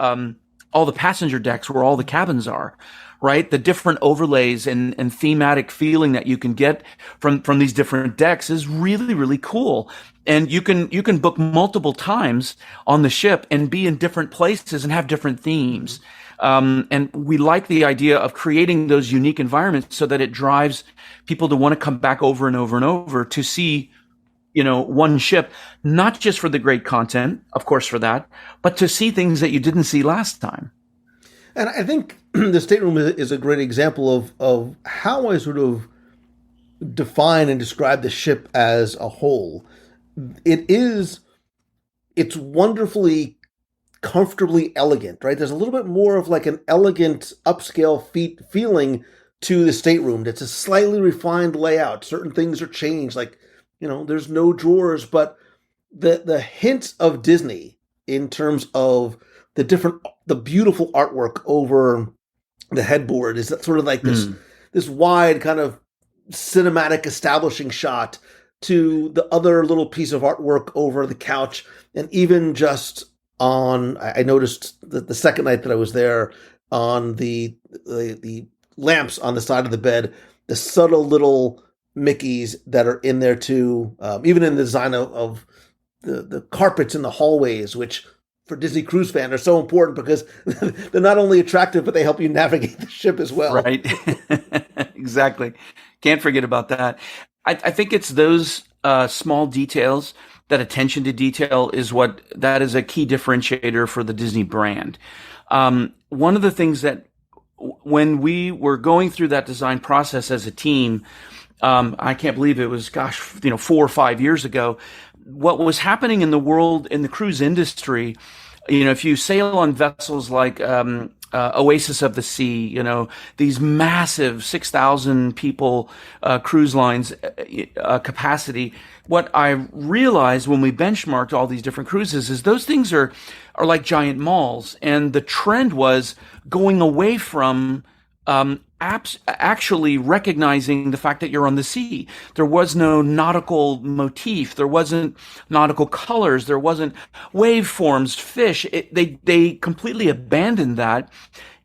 all the passenger decks where all the cabins are, right? The different overlays and thematic feeling that you can get from these different decks is really, really cool. And you can book multiple times on the ship and be in different places and have different themes. And we like the idea of creating those unique environments so that it drives people to want to come back over and over and over to see, one ship, not just for the great content, of course, for that, but to see things that you didn't see last time. And I think the stateroom is a great example of how I sort of define and describe the ship as a whole. It's wonderfully comfortably elegant, right? There's a little bit more of like an elegant upscale feeling to the stateroom. It's a slightly refined layout. Certain things are changed, like, there's no drawers, but the hints of Disney in terms of the beautiful artwork over the headboard is sort of like this wide kind of cinematic establishing shot to the other little piece of artwork over the couch. And even just I noticed that the second night that I was there, on the lamps on the side of the bed, the subtle little Mickeys that are in there too, even in the design of the carpets in the hallways, which for Disney cruise fan are so important because they're not only attractive, but they help you navigate the ship as well. Right. Exactly. Can't forget about that. I think it's those small details, that attention to detail that is a key differentiator for the Disney brand. One of the things that when we were going through that design process as a team, I can't believe it was, 4 or 5 years ago, what was happening in the world, in the cruise industry, if you sail on vessels like Oasis of the Sea, these massive 6,000 people cruise lines capacity, what I realized when we benchmarked all these different cruises is those things are like giant malls. And the trend was going away from actually recognizing the fact that you're on the sea. There was no nautical motif. There wasn't nautical colors. There wasn't waveforms, fish. They completely abandoned that.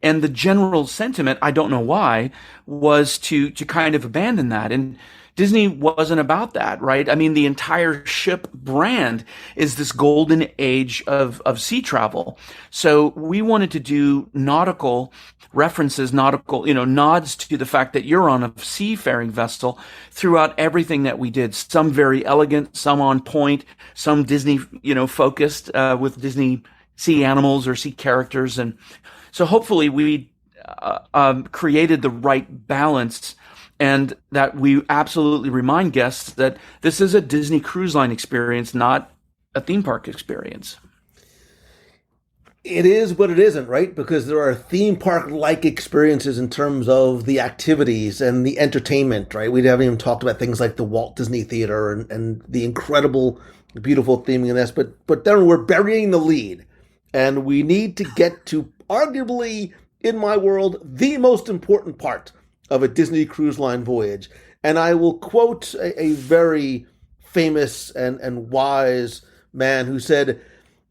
And the general sentiment, I don't know why, was to kind of abandon that. And Disney wasn't about that, right? I mean, the entire ship brand is this golden age of sea travel. So we wanted to do nautical references, nods to the fact that you're on a seafaring vessel throughout everything that we did. Some very elegant, some on point, some Disney, focused with Disney sea animals or sea characters. And so hopefully we created the right balance, and that we absolutely remind guests that this is a Disney Cruise Line experience, not a theme park experience. It is, but it isn't, right? Because there are theme park-like experiences in terms of the activities and the entertainment, right? We haven't even talked about things like the Walt Disney Theater and the incredible, beautiful theming in this. But then we're burying the lead, and we need to get to arguably, in my world, the most important part of a Disney Cruise Line voyage. And I will quote a very famous and wise man who said,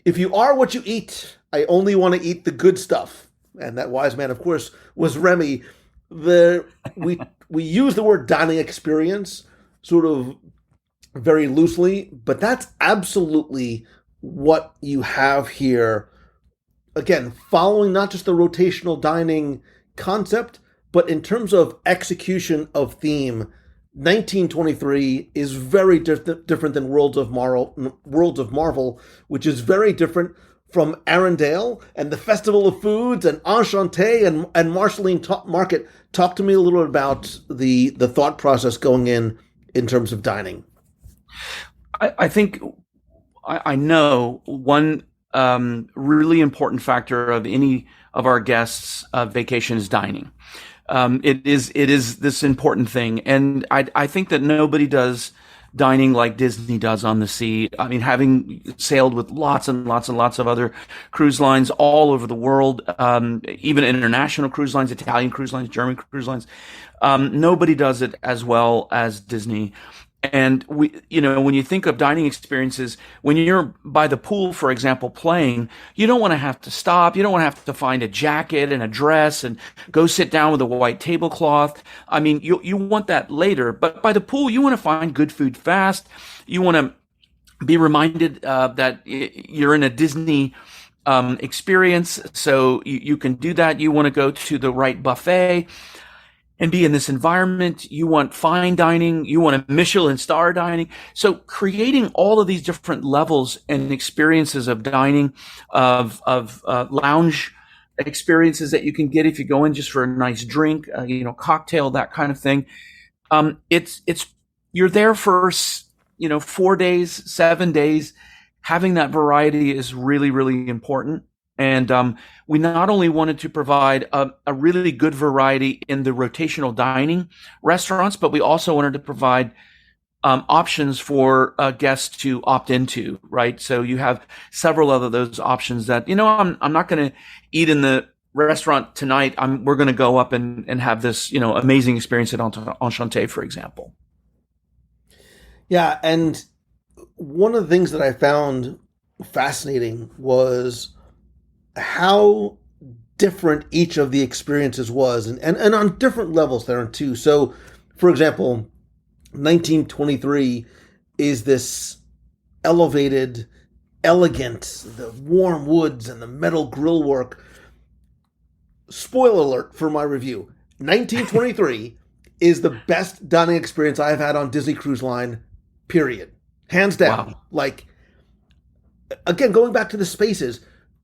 "If you are what you eat, I only want to eat the good stuff." And that wise man, of course, was Remy. We use the word dining experience sort of very loosely, but that's absolutely what you have here. Again, following not just the rotational dining concept, but in terms of execution of theme, 1923 is very different than Worlds of Marvel, which is very different from Arendelle and the Festival of Foods and Enchanté and Marceline Market. Talk to me a little bit about the thought process going in terms of dining. I think I know one really important factor of any of our guests' vacation is dining. It is this important thing, and I think that nobody does dining like Disney does on the sea. I mean, having sailed with lots and lots and lots of other cruise lines all over the world, even international cruise lines, Italian cruise lines, German cruise lines, nobody does it as well as Disney. And when you think of dining experiences, when you're by the pool, for example, playing, you don't want to have to stop. You don't want to have to find a jacket and a dress and go sit down with a white tablecloth. I mean, you want that later, but by the pool, you want to find good food fast. You want to be reminded that you're in a Disney experience, so you can do that. You want to go to the right buffet and be in this environment. You want fine dining. You want a Michelin star dining. So creating all of these different levels and experiences of dining, of lounge experiences that you can get if you go in just for a nice drink, cocktail, that kind of thing. You're there for 4 days, 7 days. Having that variety is really, really important. And we not only wanted to provide a really good variety in the rotational dining restaurants, but we also wanted to provide options for guests to opt into, right? So you have several of those options that, I'm not going to eat in the restaurant tonight. We're going to go up and have this, amazing experience at Enchanté, for example. Yeah, and one of the things that I found fascinating was how different each of the experiences was, and on different levels there too. So, for example, 1923 is this elevated, elegant, the warm woods and the metal grill work. Spoiler alert for my review. 1923 is the best dining experience I've had on Disney Cruise Line, period. Hands down. Wow. Like, again, going back to the spaces,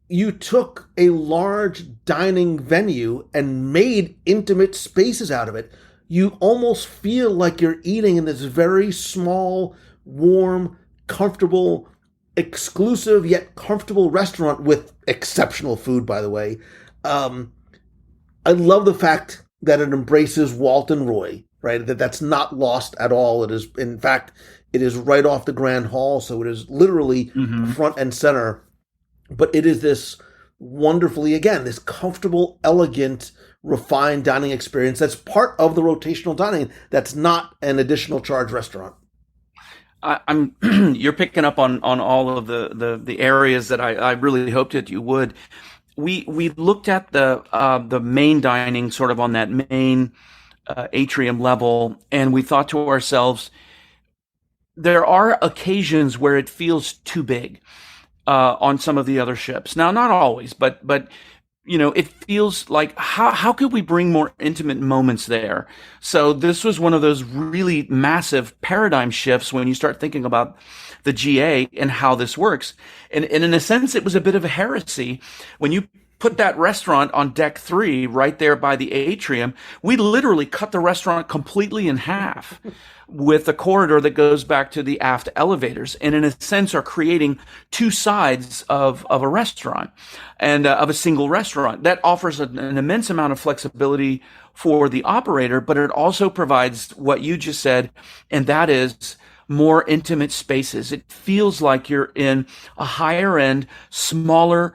you took a large dining venue and made intimate spaces out of it. You almost feel like you're eating in this very small, warm, comfortable, exclusive yet comfortable restaurant with exceptional food, by the way. I love the fact that it embraces Walt and Roy, right? That's not lost at all. It is, in fact, it is right off the Grand Hall, so it is literally front and center. But it is this wonderfully, again, this comfortable, elegant, refined dining experience that's part of the rotational dining. That's not an additional charge restaurant. You're picking up on all of the areas that I really hoped that you would. We looked at the main dining sort of on that main atrium level, and we thought to ourselves, there are occasions where it feels too big on some of the other ships. Now, not always, but it feels like how could we bring more intimate moments there? So this was one of those really massive paradigm shifts when you start thinking about the GA and how this works. And in a sense, it was a bit of a heresy when you put that restaurant on deck 3 right there by the atrium. We literally cut the restaurant completely in half with a corridor that goes back to the aft elevators, and in a sense are creating two sides of a restaurant and of a single restaurant. That offers an immense amount of flexibility for the operator, but it also provides what you just said, and that is more intimate spaces. It feels like you're in a higher end, smaller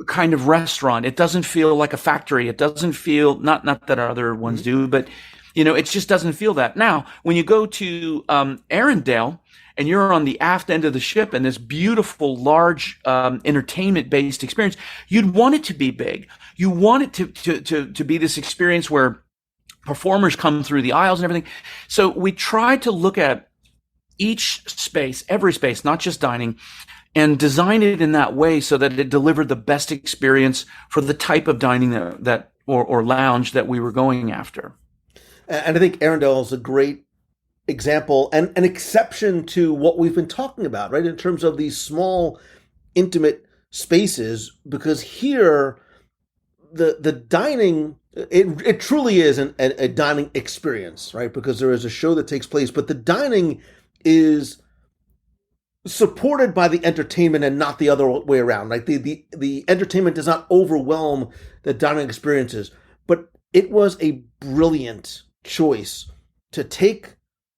kind of restaurant. It doesn't feel like a factory. It doesn't feel, not that other ones do, but it just doesn't feel that. Now, when you go to Arendelle and you're on the aft end of the ship in this beautiful, large entertainment-based experience, you'd want it to be big. You want it to be this experience where performers come through the aisles and everything. So we try to look at each space, every space, not just dining, and design it in that way so that it delivered the best experience for the type of dining that or lounge that we were going after. And I think Arendelle is a great example and an exception to what we've been talking about, right? In terms of these small, intimate spaces, because here, the dining, it truly is a dining experience, right? Because there is a show that takes place, but the dining is supported by the entertainment and not the other way around. Like the entertainment does not overwhelm the dining experiences, but it was a brilliant choice to take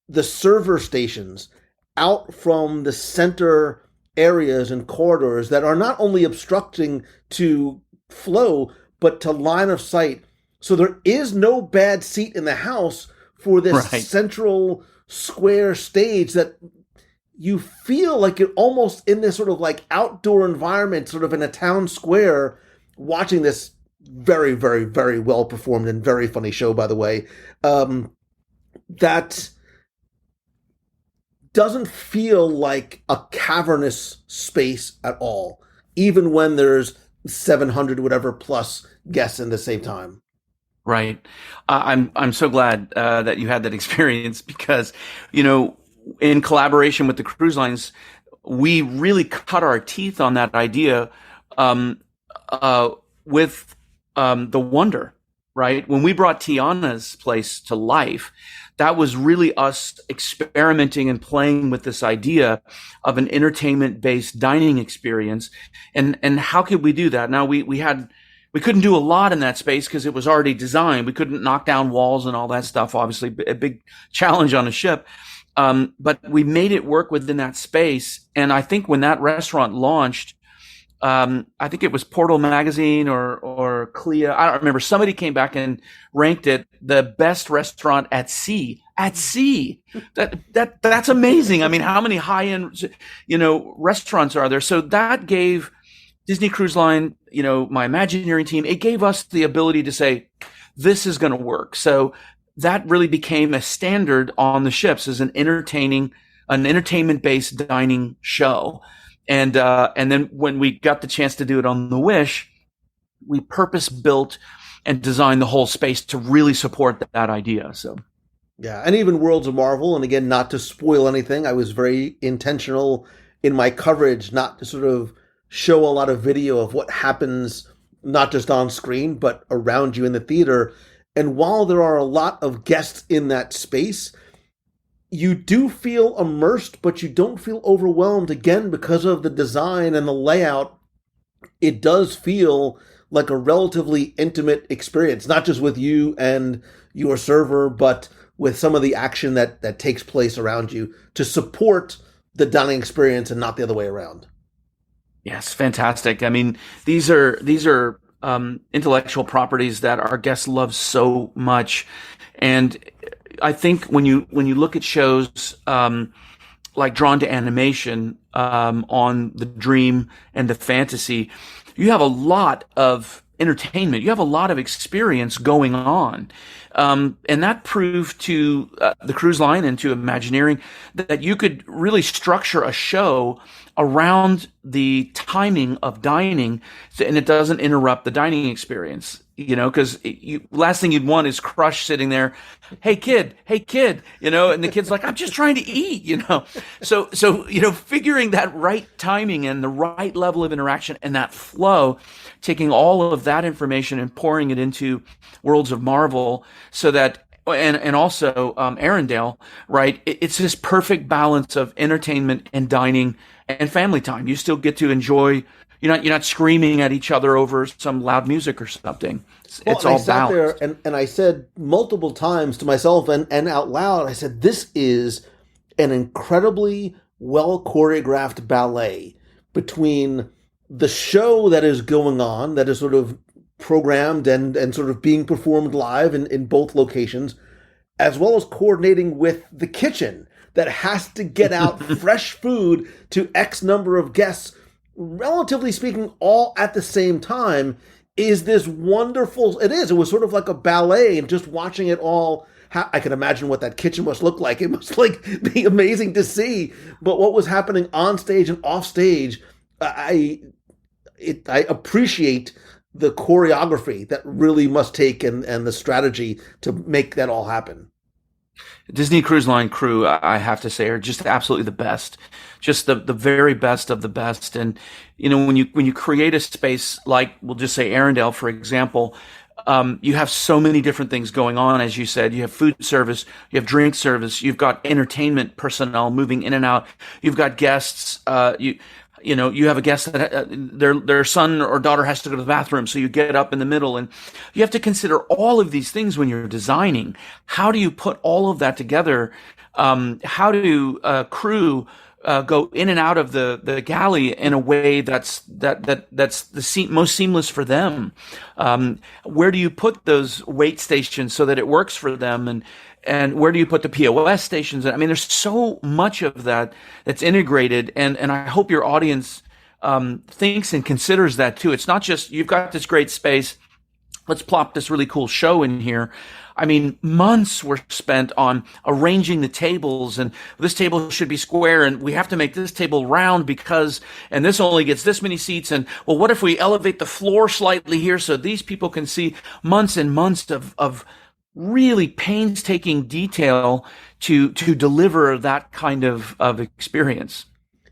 the server stations out from the center areas and corridors that are not only obstructing to flow, but to line of sight. So there is no bad seat in the house for this central square stage that you feel like you're almost in this sort of like outdoor environment, sort of in a town square, watching this very, very, very well performed and very funny show, by the way, that doesn't feel like a cavernous space at all, even when there's 700 whatever plus guests in the same time. Right. I'm so glad that you had that experience because, you know, in collaboration with the cruise lines, we really cut our teeth on that idea with the Wonder, right? When we brought Tiana's place to life, that was really us experimenting and playing with this idea of an entertainment-based dining experience. And how could we do that? Now, we couldn't do a lot in that space because it was already designed. We couldn't knock down walls and all that stuff, obviously, a big challenge on a ship. But we made it work within that space. And I think when that restaurant launched, I think it was Portal Magazine or Clea. I don't remember. Somebody came back and ranked it the best restaurant at sea. At sea. That's amazing. I mean, how many high-end, restaurants are there? So that gave Disney Cruise Line, my Imagineering team, it gave us the ability to say, this is going to work. So that really became a standard on the ships as an entertainment-based dining show. And then when we got the chance to do it on the Wish, we purpose-built and designed the whole space to really support that idea. So, yeah, and even Worlds of Marvel, and again, not to spoil anything, I was very intentional in my coverage not to sort of show a lot of video of what happens not just on screen, but around you in the theater. And while there are a lot of guests in that space, you do feel immersed, but you don't feel overwhelmed. Again, because of the design and the layout, it does feel like a relatively intimate experience, not just with you and your server, but with some of the action that takes place around you to support the dining experience and not the other way around. Yes, fantastic. I mean, these are intellectual properties that our guests love so much, and I think when you look at shows like Drawn to Animation on the Dream and the Fantasy, you have a lot of entertainment. You have a lot of experience going on. And that proved to the cruise line and to Imagineering that you could really structure a show around the timing of dining, and it doesn't interrupt the dining experience. Because last thing you'd want is Crush sitting there, hey kid, and the kid's like, I'm just trying to eat, So figuring that right timing and the right level of interaction and that flow, taking all of that information and pouring it into Worlds of Marvel, so that and also Arendelle, right? It's this perfect balance of entertainment and dining and family time. You still get to enjoy. You're not screaming at each other over some loud music or something. It's all balanced. I sat there and I said multiple times to myself and out loud, I said, this is an incredibly well choreographed ballet between the show that is going on, that is sort of programmed and sort of being performed live in both locations, as well as coordinating with the kitchen that has to get out fresh food to X number of guests, relatively speaking, all at the same time, is this wonderful. It was sort of like a ballet, and just watching it all, I can imagine what that kitchen must look like. It must be amazing to see. But what was happening on stage and off stage, I appreciate the choreography that really must take and the strategy to make that all happen. Disney Cruise Line crew, I have to say, are just absolutely the best, just the very best of the best. And when you create a space like, we'll just say Arendelle, for example, you have so many different things going on. As you said, you have food service, you have drink service, you've got entertainment personnel moving in and out, you've got guests. You have a guest that their son or daughter has to go to the bathroom, so you get up in the middle, and you have to consider all of these things when you're designing. How do you put all of that together? How do crew go in and out of the galley in a way that's the most seamless for them? Where do you put those wait stations so that it works for them? and where do you put the POS stations? I mean, there's so much of that that's integrated, and I hope your audience thinks and considers that too. It's not just you've got this great space, let's plop this really cool show in here. I mean, months were spent on arranging the tables, and this table should be square, and we have to make this table round and this only gets this many seats, and well, what if we elevate the floor slightly here so these people can see? Months and months of really painstaking detail to deliver that kind of experience.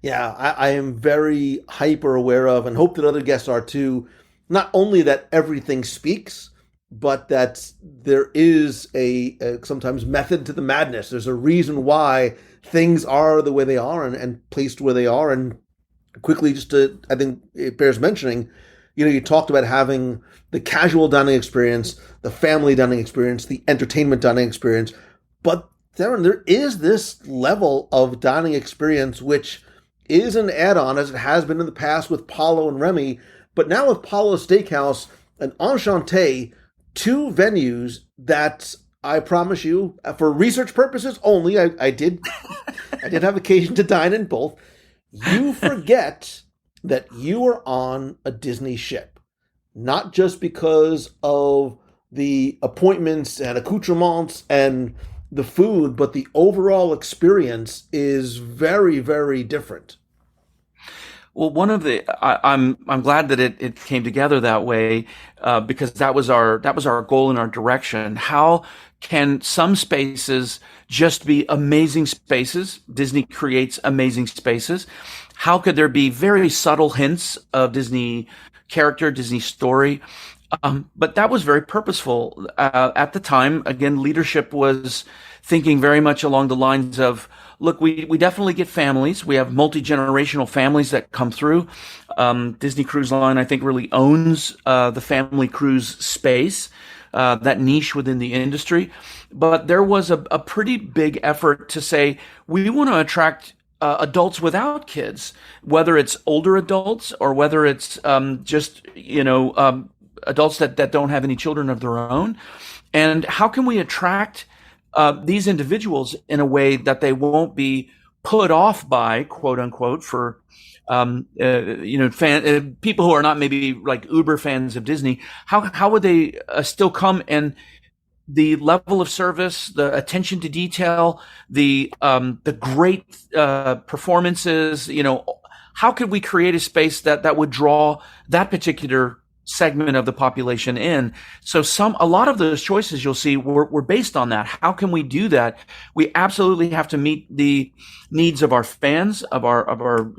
Yeah, I am very hyper aware of, and hope that other guests are too, not only that everything speaks, but that there is a sometimes method to the madness. There's a reason why things are the way they are and placed where they are. And quickly, I think it bears mentioning, you talked about having the casual dining experience, the family dining experience, the entertainment dining experience. But Theron, there is this level of dining experience which is an add-on, as it has been in the past with Paulo and Remy, but now with Paulo's Steakhouse, an enchanté, 2 venues that I promise you, for research purposes only, I did have occasion to dine in both. You forget that you are on a Disney ship, not just because of the appointments and accoutrements and the food, but the overall experience is very, very different. Well, I'm glad that it came together that way, because that was our goal and our direction. How can some spaces just be amazing spaces? Disney creates amazing spaces. How could there be very subtle hints of Disney character, Disney story? But that was very purposeful. At the time, again, leadership was thinking very much along the lines of, look, we definitely get families. We have multi-generational families that come through. Disney Cruise Line, I think, really owns the family cruise space, that niche within the industry. But there was a pretty big effort to say, we want to attract adults without kids, whether it's older adults or whether it's just, adults that don't have any children of their own. And how can we attract these individuals in a way that they won't be put off by, quote unquote, for people who are not maybe like uber fans of Disney? How would they still come? And the level of service, the attention to detail, the great performances, how could we create a space that would draw that particular segment of the population in? So a lot of those choices you'll see were based on that. How can we do that? We absolutely have to meet the needs of our fans, of our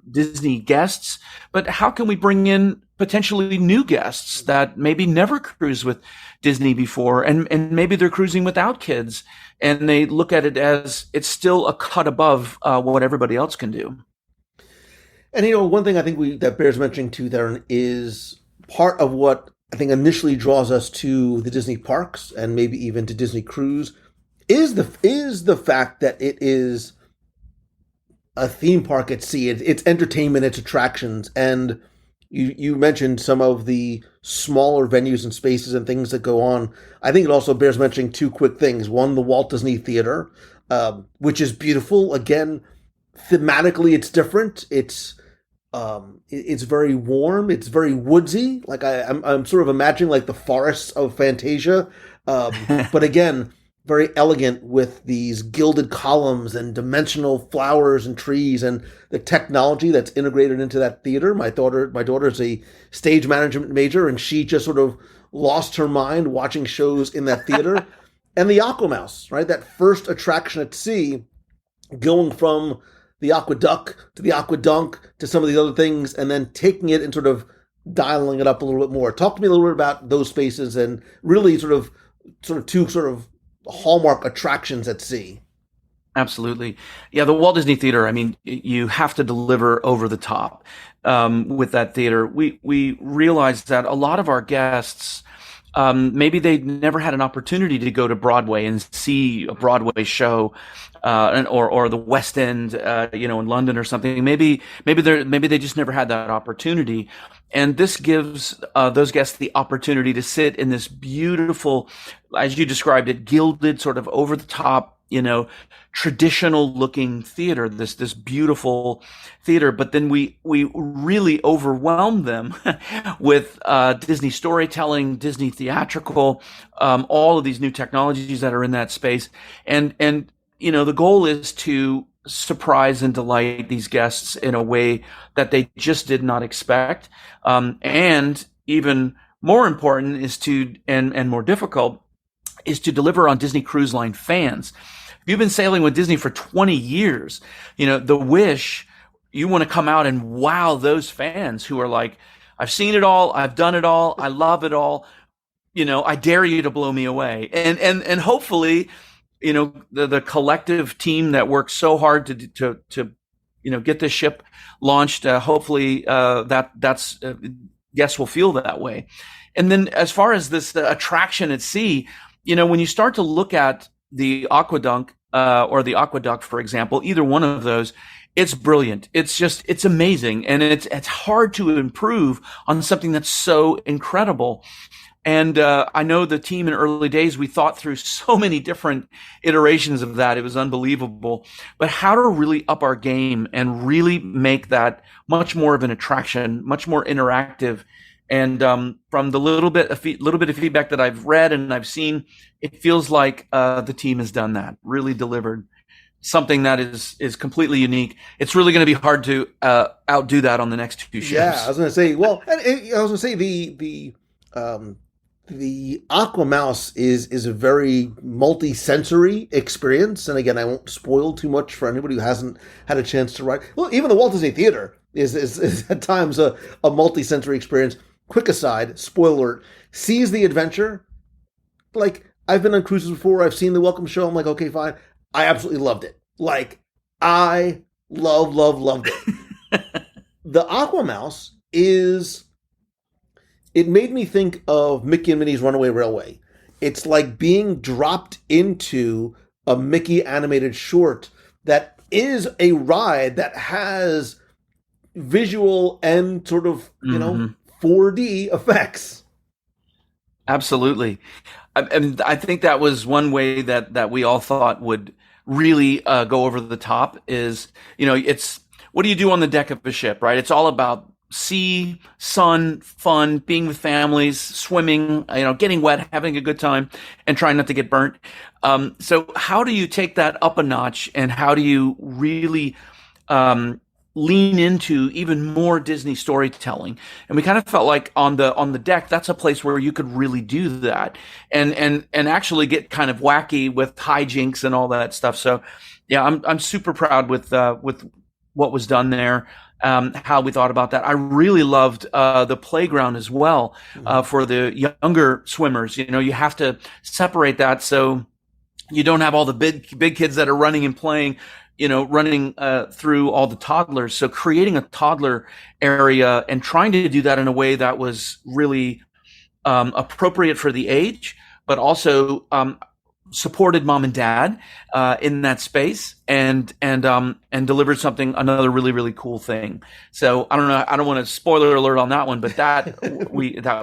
Disney guests, but how can we bring in potentially new guests that maybe never cruised with Disney before, and maybe they're cruising without kids, and they look at it as it's still a cut above what everybody else can do. And one thing I think that bears mentioning too, Theron, is part of what I think initially draws us to the Disney parks and maybe even to Disney Cruise is the fact that it is a theme park at sea. It's entertainment, it's attractions, and you mentioned some of the smaller venues and spaces and things that go on. I think it also bears mentioning 2 quick things. One, the Walt Disney Theater, which is beautiful. Again, thematically, it's different. It's very warm. It's very woodsy. Like I'm sort of imagining like the forests of Fantasia, but again, very elegant with these gilded columns and dimensional flowers and trees and the technology that's integrated into that theater. My daughter is a stage management major, and she just sort of lost her mind watching shows in that theater. And the Aquamouse, right? That first attraction at sea, going from the Aqueduct to the Aquadunk to some of these other things, and then taking it and sort of dialing it up a little bit more. Talk to me a little bit about those spaces and really sort of 2 sort of hallmark attractions at sea. Absolutely. Yeah, the Walt Disney Theater, I mean, you have to deliver over the top with that theater. We realized that a lot of our guests maybe they never had an opportunity to go to Broadway and see a Broadway show, or the West End, in London or something. Maybe they just never had that opportunity. And this gives those guests the opportunity to sit in this beautiful, as you described it, gilded, sort of over the top, traditional looking theater, this beautiful theater. But then we really overwhelm them with Disney storytelling, Disney theatrical, all of these new technologies that are in that space. And the goal is to surprise and delight these guests in a way that they just did not expect. And even more important is and more difficult is to deliver on Disney Cruise Line fans. If you've been sailing with Disney for 20 years, the wish, you want to come out and wow those fans who are like, I've seen it all, I've done it all, I love it all, I dare you to blow me away. And hopefully, the collective team that works so hard to get this ship launched, hopefully that's guests will feel that way. And then as far as this attraction at sea, when you start to look at the Aqueduct or the Aqueduct, for example, either one of those, it's brilliant. It's amazing. And it's hard to improve on something that's so incredible. And I know the team in early days, we thought through so many different iterations of that. It was unbelievable. But how to really up our game and really make that much more of an attraction, much more interactive. And from the little bit of feedback that I've read and I've seen, it feels like the team has done that, really delivered something that is completely unique. It's really going to be hard to outdo that on the next two ships. Yeah, I was going to say. Well, the Aqua Mouse is a very multi-sensory experience, and again, I won't spoil too much for anybody who hasn't had a chance to ride. Well, even the Walt Disney Theater is at times a multi-sensory experience. Quick aside, spoiler alert, Seize the Adventure. Like, I've been on cruises before, I've seen the Welcome Show, I'm like, okay, fine. I absolutely loved it. Like, I loved it. The Aqua Mouse it made me think of Mickey and Minnie's Runaway Railway. It's like being dropped into a Mickey animated short that is a ride that has visual and sort of, 4D effects. Absolutely. And I think that was one way that we all thought would really go over the top is, it's what do you do on the deck of a ship, right? It's all about sea, sun, fun, being with families, swimming, getting wet, having a good time, and trying not to get burnt. So how do you take that up a notch, and how do you really lean into even more Disney storytelling? And we kind of felt like on the deck, that's a place where you could really do that and actually get kind of wacky with hijinks and all that stuff. So yeah, I'm super proud with what was done there. How we thought about that. I really loved the playground as well for the younger swimmers. You have to separate that so you don't have all the big kids that are running and playing, running through all the toddlers. So creating a toddler area and trying to do that in a way that was really appropriate for the age, but also supported mom and dad in that space and delivered another really, really cool thing. So I don't know, I don't want to spoiler alert on that one, but that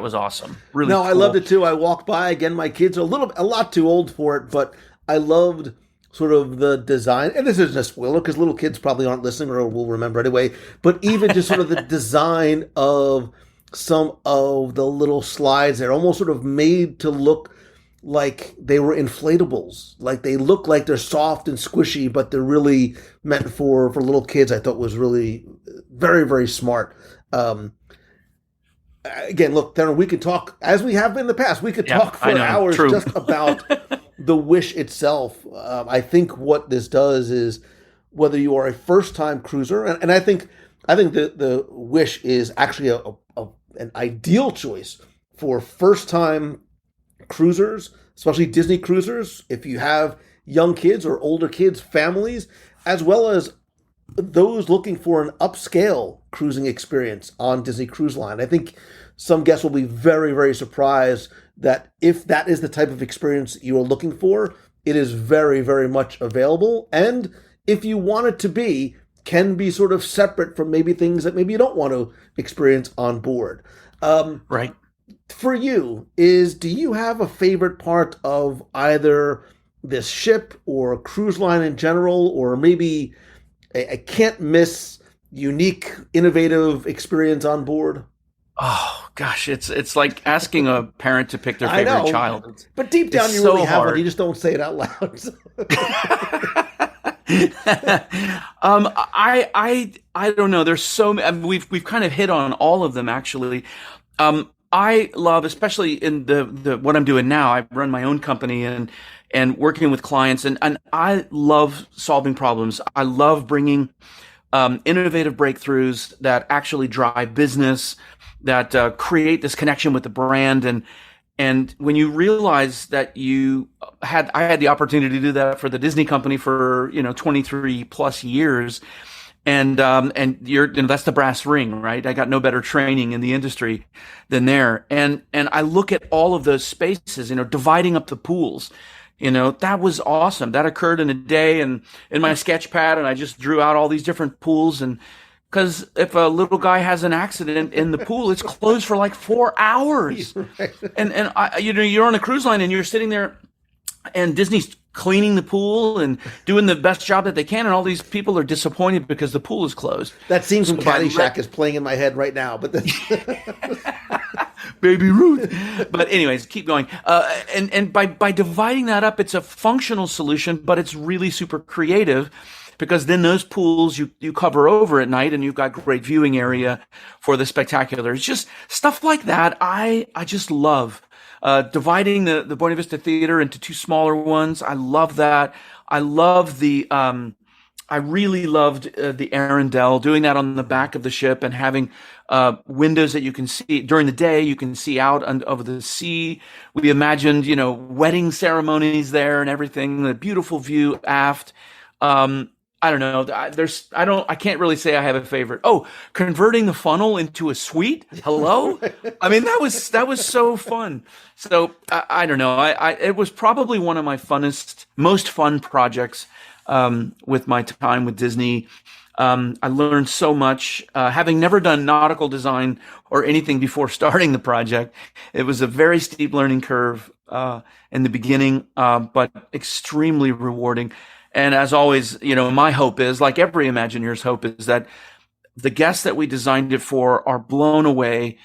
was awesome. Really No, cool. I loved it too. I walked by again. My kids are a lot too old for it, but I loved sort of the design. And this isn't a spoiler because little kids probably aren't listening or will remember anyway. But even just sort of the design of some of the little slides, they're almost sort of made to look like they were inflatables. Like they look like they're soft and squishy, but they're really meant for little kids. I thought was really very, very smart. Again, look, Theron, we could talk, as we have been in the past, we could talk for hours just about the Wish itself. I think what this does is, whether you are a first-time cruiser, and I think the Wish is actually an ideal choice for first-time cruisers, especially Disney cruisers, if you have young kids or older kids, families, as well as those looking for an upscale cruising experience on Disney Cruise Line. I think some guests will be very, very surprised that if that is the type of experience you are looking for, it is very, very much available. And if you want it to be, can be sort of separate from maybe things that maybe you don't want to experience on board. Right. For you, do you have a favorite part of either this ship or a cruise line in general, or maybe a can't miss, unique, innovative experience on board? Oh gosh, it's like asking a parent to pick their favorite child. But deep down, you really have one. You just don't say it out loud. I don't know. There's so many. I mean, we've kind of hit on all of them actually. I love, especially in the what I'm doing now. I run my own company and working with clients, and I love solving problems. I love bringing innovative breakthroughs that actually drive business, that create this connection with the brand. And when you realize that I had the opportunity to do that for the Disney company for 23 plus years. And that's the brass ring, right? I got no better training in the industry than there. And I look at all of those spaces, dividing up the pools, that was awesome. That occurred in a day and in my sketch pad, and I just drew out all these different pools. And because if a little guy has an accident in the pool, it's closed for like 4 hours. Right. And you're on a cruise line and you're sitting there and Disney's cleaning the pool and doing the best job that they can, and all these people are disappointed because the pool is closed. That scene from Caddyshack is playing in my head right now, but Baby Ruth. But anyways, keep going. And by dividing that up, it's a functional solution, but it's really super creative, because then those pools you cover over at night, and you've got great viewing area for the spectacular. It's just stuff like that. I just love. Dividing the Buena Vista Theater into two smaller ones. I love that. I love I really loved the Arendelle, doing that on the back of the ship and having windows that you can see during the day. You can see out over the sea. We imagined, wedding ceremonies there and everything. The beautiful view aft. I don't know. I can't really say I have a favorite. Oh, converting the funnel into a suite. Hello. I mean, that was so fun. So I don't know. It was probably one of my most fun projects with my time with Disney. I learned so much, having never done nautical design or anything before starting the project. It was a very steep learning curve in the beginning, but extremely rewarding. And as always, my hope is, like every Imagineer's hope, is that the guests that we designed it for are blown away,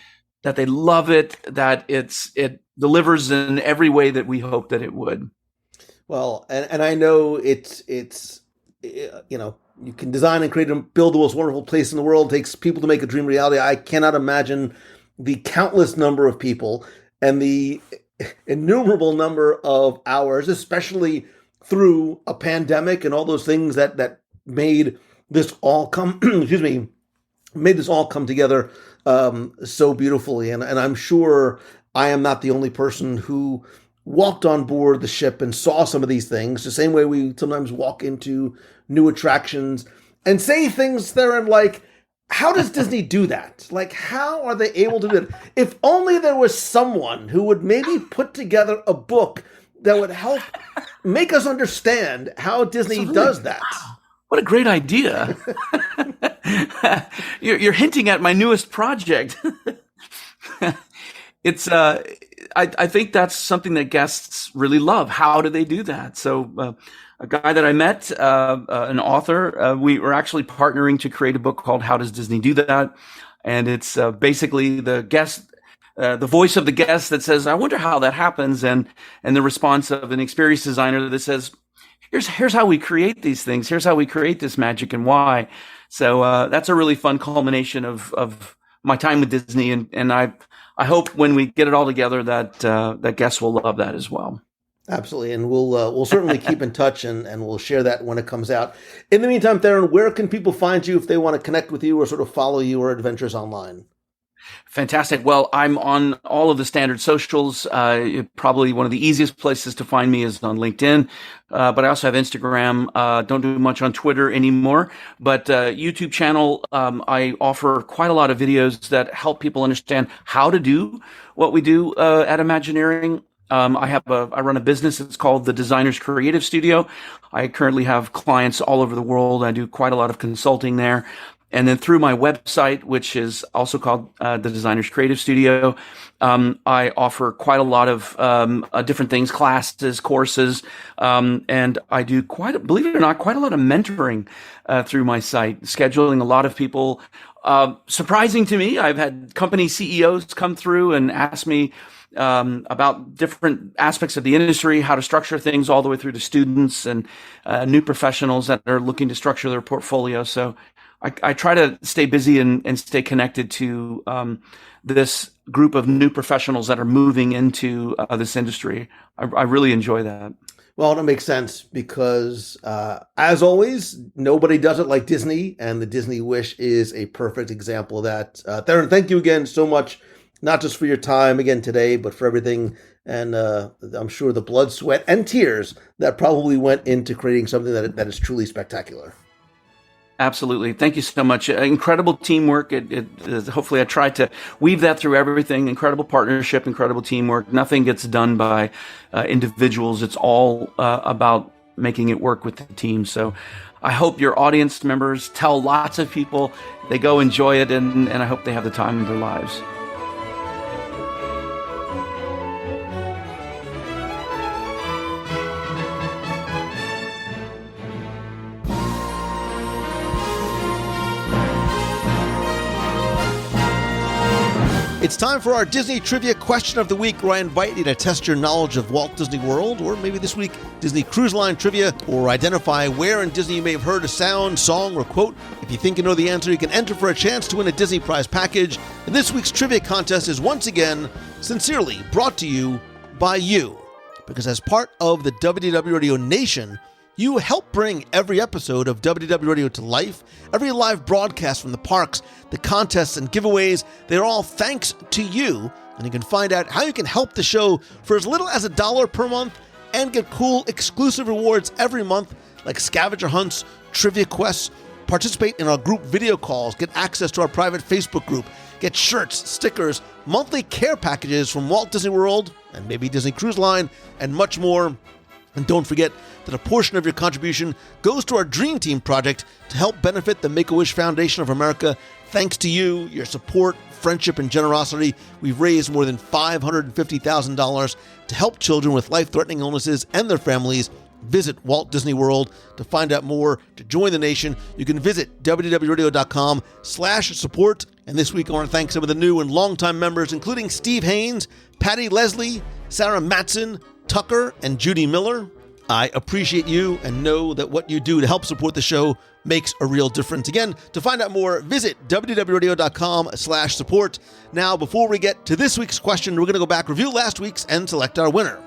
that they love it, that it delivers in every way that we hope that it would. Well, and I know it's you can design and create and build the most wonderful place in the world. It takes people to make a dream reality. I cannot imagine the countless number of people and the innumerable number of hours, especially through a pandemic and all those things that made this all come together so beautifully. And I'm sure I am not the only person who walked on board the ship and saw some of these things, the same way we sometimes walk into new attractions and say things there and like, how does Disney do that? Like, how are they able to do it? If only there was someone who would maybe put together a book that would help make us understand how Disney does that. Wow, what a great idea. You're hinting at my newest project. It's I think that's something that guests really love. How do they do that? So a guy that I met, an author, we were actually partnering to create a book called How Does Disney Do That? And it's basically the guest, the voice of the guest that says, I wonder how that happens. And the response of an experience designer that says, here's how we create these things. Here's how we create this magic and why. So that's a really fun culmination of my time with Disney. And I hope when we get it all together that guests will love that as well. Absolutely. And we'll certainly keep in touch and we'll share that when it comes out. In the meantime, Theron, where can people find you if they want to connect with you or sort of follow your adventures online? Fantastic. Well, I'm on all of the standard socials. Probably one of the easiest places to find me is on LinkedIn, but I also have Instagram. Don't do much on Twitter anymore, but YouTube channel. I offer quite a lot of videos that help people understand how to do what we do at Imagineering. I run a business. It's called the Designer's Creative Studio. I currently have clients all over the world. I do quite a lot of consulting there. And then through my website, which is also called the Designer's Creative Studio, I offer quite a lot of different things, classes, courses, and I do believe it or not, quite a lot of mentoring through my site, scheduling a lot of people. Surprising to me, I've had company CEOs come through and ask me about different aspects of the industry, how to structure things, all the way through to students and new professionals that are looking to structure their portfolio. So I try to stay busy and stay connected to this group of new professionals that are moving into this industry. I really enjoy that. Well, that makes sense because, as always, nobody does it like Disney, and the Disney Wish is a perfect example of that. Theron, thank you again so much, not just for your time again today, but for everything, and I'm sure the blood, sweat, and tears that probably went into creating something that is truly spectacular. Absolutely. Thank you so much. Incredible teamwork. Hopefully I tried to weave that through everything. Incredible partnership, incredible teamwork. Nothing gets done by individuals. It's all about making it work with the team. So I hope your audience members tell lots of people, they go enjoy it, and I hope they have the time of their lives. It's time for our Disney Trivia Question of the Week, where I invite you to test your knowledge of Walt Disney World, or maybe this week, Disney Cruise Line trivia, or identify where in Disney you may have heard a sound, song, or quote. If you think you know the answer, you can enter for a chance to win a Disney prize package. And this week's trivia contest is once again, sincerely brought to you by you. Because as part of the WDW Radio Nation, you help bring every episode of WDW Radio to life. Every live broadcast from the parks, the contests and giveaways, they're all thanks to you. And you can find out how you can help the show for as little as $1 per month and get cool exclusive rewards every month, like scavenger hunts, trivia quests, participate in our group video calls, get access to our private Facebook group, get shirts, stickers, monthly care packages from Walt Disney World and maybe Disney Cruise Line, and much more. And don't forget that a portion of your contribution goes to our Dream Team project to help benefit the Make-A-Wish Foundation of America. Thanks to you, your support, friendship, and generosity, we've raised more than $550,000 to help children with life-threatening illnesses and their families. Visit Walt Disney World to find out more. To join the nation, you can visit www.radio.com/support. And this week, I want to thank some of the new and longtime members, including Steve Haynes, Patty Leslie, Sarah Matson, Tucker, and Judy Miller. I appreciate you and know that what you do to help support the show makes a real difference. Again, to find out more, visit www.radio.com/support. Now, before we get to this week's question, we're going to go back, review last week's, and select our winner.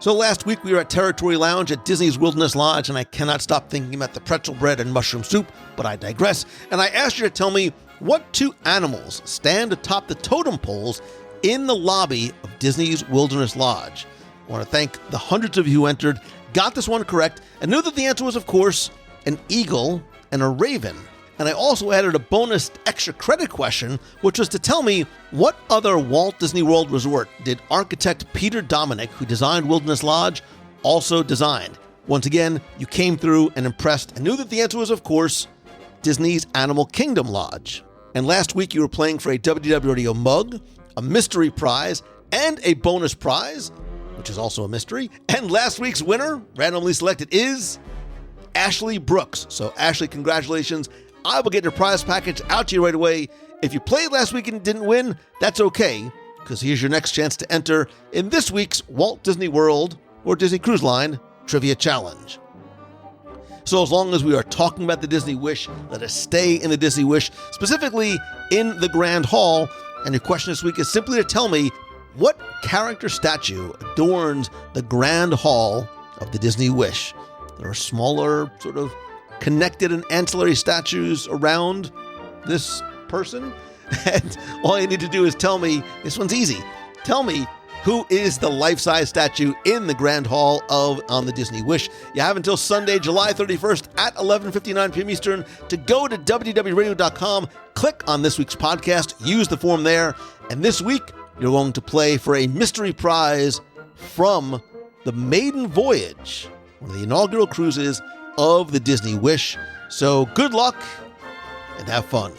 So last week we were at Territory Lounge at Disney's Wilderness Lodge, and I cannot stop thinking about the pretzel bread and mushroom soup, but I digress. And I asked you to tell me what two animals stand atop the totem poles in the lobby of Disney's Wilderness Lodge. I want to thank the hundreds of you who entered, got this one correct, and knew that the answer was, of course, an eagle and a raven. And I also added a bonus extra credit question, which was to tell me what other Walt Disney World resort did architect Peter Dominick, who designed Wilderness Lodge, also designed. Once again, you came through and impressed and knew that the answer was, of course, Disney's Animal Kingdom Lodge. And last week you were playing for a WDW Radio mug, a mystery prize, and a bonus prize, which is also a mystery. And last week's winner, randomly selected, is Ashley Brooks. So Ashley, congratulations. I will get your prize package out to you right away. If you played last week and didn't win, that's okay, because here's your next chance to enter in this week's Walt Disney World or Disney Cruise Line Trivia Challenge. So as long as we are talking about the Disney Wish, let us stay in the Disney Wish, specifically in the Grand Hall. And your question this week is simply to tell me what character statue adorns the Grand Hall of the Disney Wish. There are smaller, sort of connected and ancillary statues around this person. And all you need to do is tell me, this one's easy, tell me who is the life-size statue in the Grand Hall of On the Disney Wish. You have until Sunday, July 31st at 11:59 p.m. Eastern to go to WDWRadio.com, click on this week's podcast, use the form there, and this week you're going to play for a mystery prize from the maiden voyage, one of the inaugural cruises of the Disney Wish. So good luck and have fun.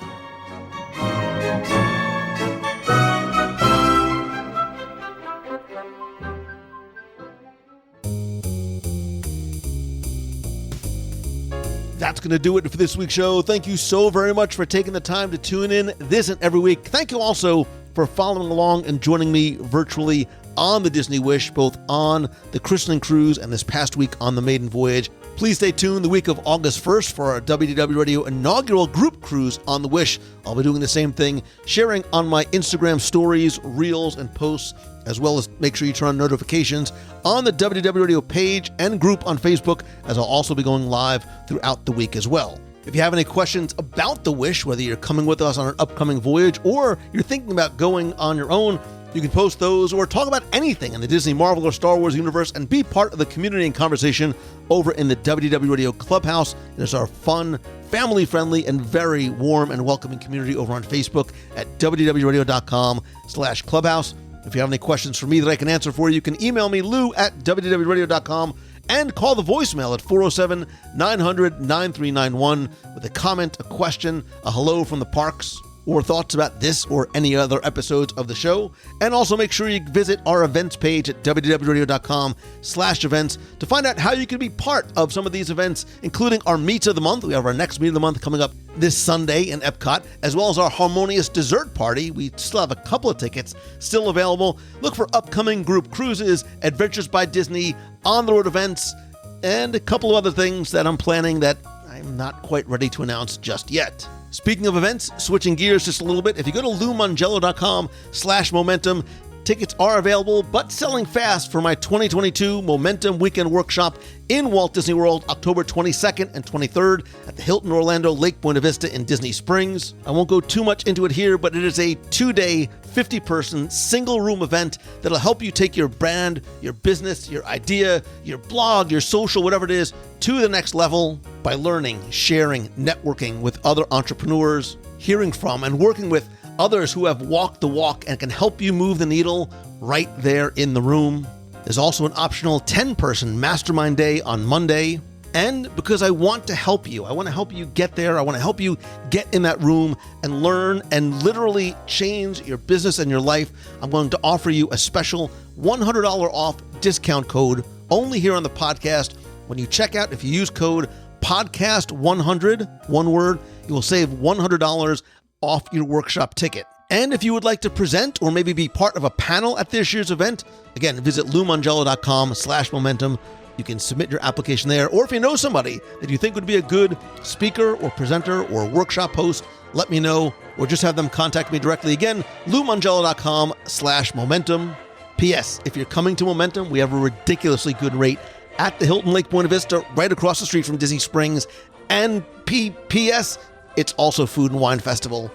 That's going to do it for this week's show. Thank you so very much for taking the time to tune in this and every week. Thank you also for following along and joining me virtually on the Disney Wish, both on the Christening Cruise and this past week on the maiden voyage. Please stay tuned the week of August 1st for our WDW Radio inaugural group cruise on the Wish. I'll be doing the same thing, sharing on my Instagram stories, reels, and posts, as well as make sure you turn on notifications on the WDW Radio page and group on Facebook, as I'll also be going live throughout the week as well. If you have any questions about the Wish, whether you're coming with us on an upcoming voyage or you're thinking about going on your own, you can post those or talk about anything in the Disney, Marvel, or Star Wars universe and be part of the community and conversation over in the WDW Radio Clubhouse. There's our fun, family-friendly, and very warm and welcoming community over on Facebook at wdwradio.com/clubhouse. If you have any questions for me that I can answer for you, you can email me, lou@wdwradio.com, and call the voicemail at 407-900-9391 with a comment, a question, a hello from the parks, or thoughts about this or any other episodes of the show. And also make sure you visit our events page at wdwradio.com/events to find out how you can be part of some of these events, including our Meets of the Month. We have our next Meet of the Month coming up this Sunday in Epcot, as well as our Harmonious Dessert Party. We still have a couple of tickets still available. Look for upcoming group cruises, Adventures by Disney, on-the-road events, and a couple of other things that I'm planning that I'm not quite ready to announce just yet. Speaking of events, switching gears just a little bit, if you go to LouMongello.com/momentum, tickets are available, but selling fast for my 2022 Momentum Weekend Workshop in Walt Disney World, October 22nd and 23rd at the Hilton Orlando Lake Buena Vista in Disney Springs. I won't go too much into it here, but it is a 2-day, 50-person, single-room event that'll help you take your brand, your business, your idea, your blog, your social, whatever it is, to the next level by learning, sharing, networking with other entrepreneurs, hearing from and working with others who have walked the walk and can help you move the needle right there in the room. There's also an optional 10-person mastermind day on Monday. And because I want to help you, I want to help you get there. I want to help you get in that room and learn and literally change your business and your life. I'm going to offer you a special $100 off discount code only here on the podcast. When you check out, if you use code podcast100, one word, you will save $100 off your workshop ticket. And if you would like to present or maybe be part of a panel at this year's event, again, visit LouMongello.com/momentum. You can submit your application there. Or if you know somebody that you think would be a good speaker or presenter or workshop host, let me know, or just have them contact me directly. Again, LouMongello.com/momentum. P.S. If you're coming to Momentum, we have a ridiculously good rate at the Hilton Lake Buena Vista, right across the street from Disney Springs. And P.S. It's also Food and Wine Festival.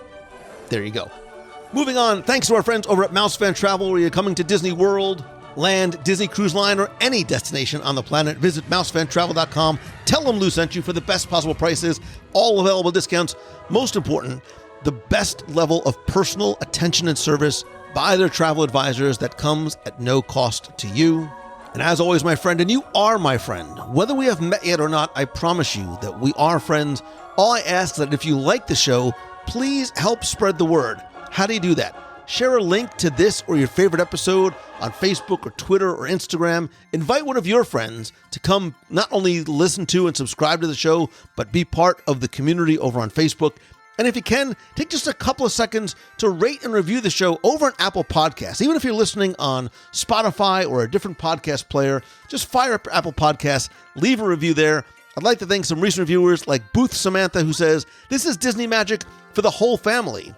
There you go. Moving on, thanks to our friends over at Mouse Fan Travel, where you're coming to Disney World, Land, Disney Cruise Line, or any destination on the planet. Visit mousefantravel.com. Tell them Lou sent you for the best possible prices, all available discounts. Most important, the best level of personal attention and service by their travel advisors that comes at no cost to you. And as always, my friend, and you are my friend, whether we have met yet or not, I promise you that we are friends. All I ask is that if you like the show, please help spread the word. How do you do that? Share a link to this or your favorite episode on Facebook or Twitter or Instagram. Invite one of your friends to come not only listen to and subscribe to the show, but be part of the community over on Facebook. And if you can, take just a couple of seconds to rate and review the show over on Apple Podcasts. Even if you're listening on Spotify or a different podcast player, just fire up Apple Podcasts, leave a review there. I'd like to thank some recent reviewers like Booth Samantha, who says, "This is Disney magic for the whole family.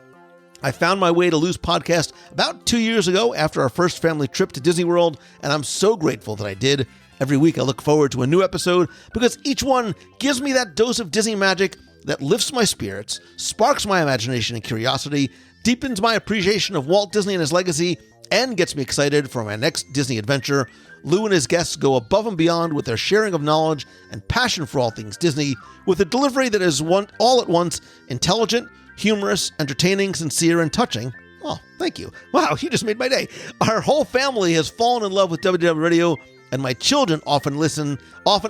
I found my way to Lou's podcast about 2 years ago after our first family trip to Disney World, and I'm so grateful that I did. Every week I look forward to a new episode because each one gives me that dose of Disney magic that lifts my spirits, sparks my imagination and curiosity, deepens my appreciation of Walt Disney and his legacy and gets me excited for my next Disney adventure. Lou and his guests go above and beyond with their sharing of knowledge and passion for all things Disney, with a delivery that is all at once intelligent, humorous, entertaining, sincere, and touching. Oh, thank you. Wow, you just made my day. Our whole family has fallen in love with WDW Radio, and my children often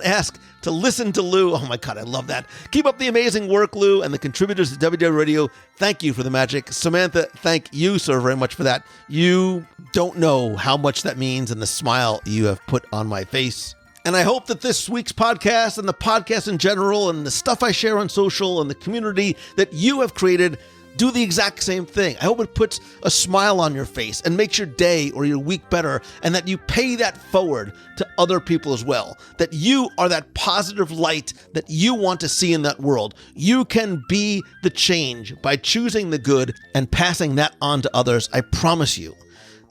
ask to listen to Lou. Oh my God, I love that. Keep up the amazing work, Lou, and the contributors to WDW Radio. Thank you for the magic. Samantha, thank you so very much for that. You don't know how much that means and the smile you have put on my face. And I hope that this week's podcast and the podcast in general and the stuff I share on social and the community that you have created do the exact same thing. I hope it puts a smile on your face and makes your day or your week better, and that you pay that forward to other people as well. That you are that positive light that you want to see in that world. You can be the change by choosing the good and passing that on to others. I promise you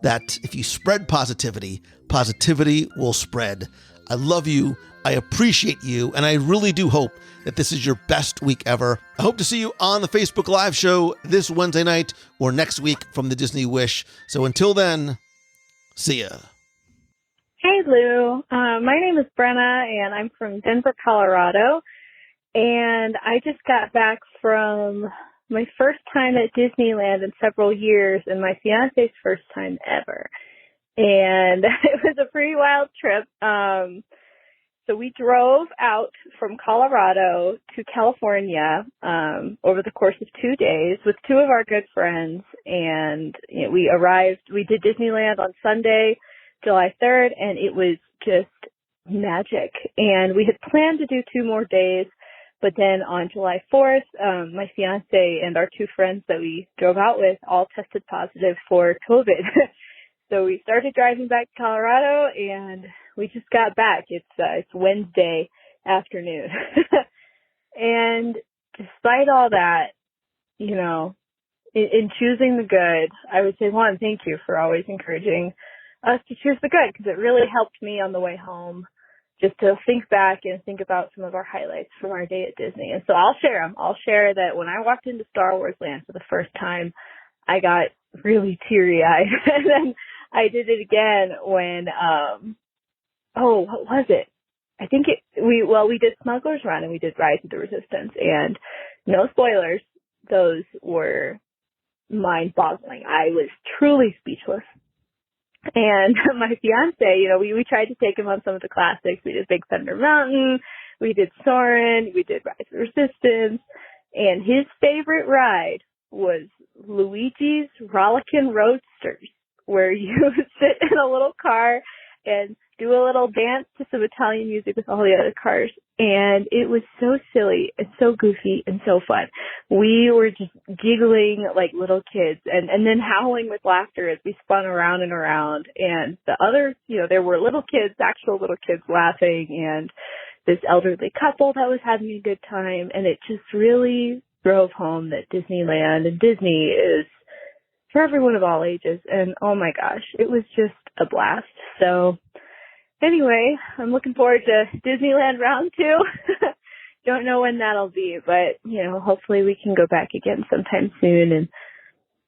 that if you spread positivity, positivity will spread. I love you. I appreciate you. And I really do hope that this is your best week ever. I hope to see you on the Facebook Live show this Wednesday night or next week from the Disney Wish. So until then, see ya. Hey, Lou. My name is Brenna, and I'm from Denver, Colorado. And I just got back from my first time at Disneyland in several years and my fiance's first time ever. And it was a pretty wild trip. So we drove out from Colorado to California over the course of 2 days with two of our good friends. And we did Disneyland on Sunday, July 3rd, and it was just magic. And we had planned to do 2 more days, but then on July 4th, my fiance and our 2 friends that we drove out with all tested positive for COVID. So we started driving back to Colorado, and we just got back. It's Wednesday afternoon. And despite all that, you know, in choosing the good, I would say, one, thank you for always encouraging us to choose the good, because it really helped me on the way home just to think back and think about some of our highlights from our day at Disney. And so I'll share them. I'll share that when I walked into Star Wars Land for the first time, I got really teary-eyed. And then I did it again when, what was it? I think we did Smuggler's Run and we did Rise of the Resistance, and no spoilers, those were mind-boggling. I was truly speechless. And my fiance, you know, we tried to take him on some of the classics. We did Big Thunder Mountain, we did Soarin', we did Rise of the Resistance, and his favorite ride was Luigi's Rollickin' Roadsters, where you sit in a little car and do a little dance to some Italian music with all the other cars. And it was so silly and so goofy and so fun. We were just giggling like little kids and then howling with laughter as we spun around and around. And the others, you know, there were little kids, actual little kids laughing, and this elderly couple that was having a good time. And it just really drove home that Disneyland and Disney is for everyone of all ages. And oh my gosh, it was just a blast. So anyway, I'm looking forward to Disneyland round 2. Don't know when that'll be, but you know, hopefully we can go back again sometime soon and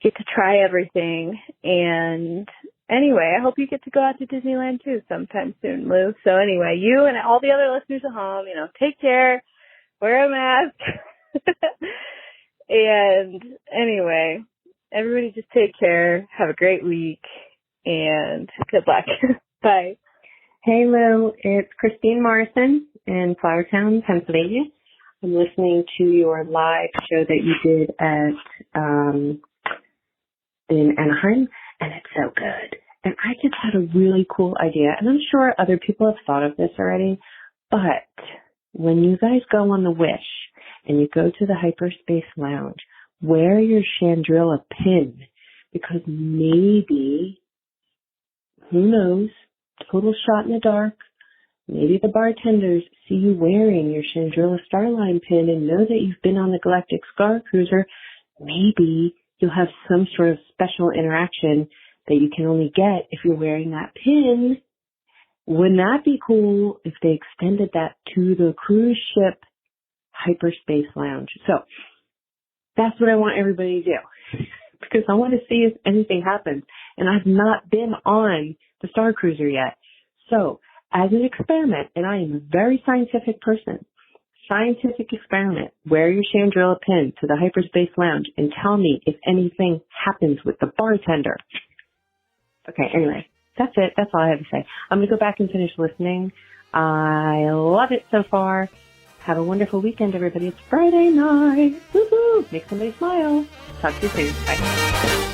get to try everything. And anyway, I hope you get to go out to Disneyland too sometime soon, Lou. So anyway, you and all the other listeners at home, you know, take care, wear a mask. And anyway, everybody just take care. Have a great week and good luck. Bye. Hey, Lou. It's Christine Morrison in Flowertown, Pennsylvania. I'm listening to your live show that you did in Anaheim, and it's so good. And I just had a really cool idea, and I'm sure other people have thought of this already, but when you guys go on the Wish and you go to the Hyperspace Lounge, wear your Chandrilla pin, because maybe, who knows, total shot in the dark, maybe the bartenders see you wearing your Chandrilla Starline pin and know that you've been on the Galactic Star Cruiser. Maybe you'll have some sort of special interaction that you can only get if you're wearing that pin. Wouldn't that be cool if they extended that to the cruise ship Hyperspace Lounge? So that's what I want everybody to do. because I want to see if anything happens. And I've not been on the Star Cruiser yet. So, as an experiment, and I am a very scientific person, scientific experiment, wear your Chandrilla pin to the Hyperspace Lounge and tell me if anything happens with the bartender. Okay, anyway, that's it. That's all I have to say. I'm going to go back and finish listening. I love it so far. Have a wonderful weekend, everybody. It's Friday night. Woohoo! Make somebody smile. Talk to you soon. Bye.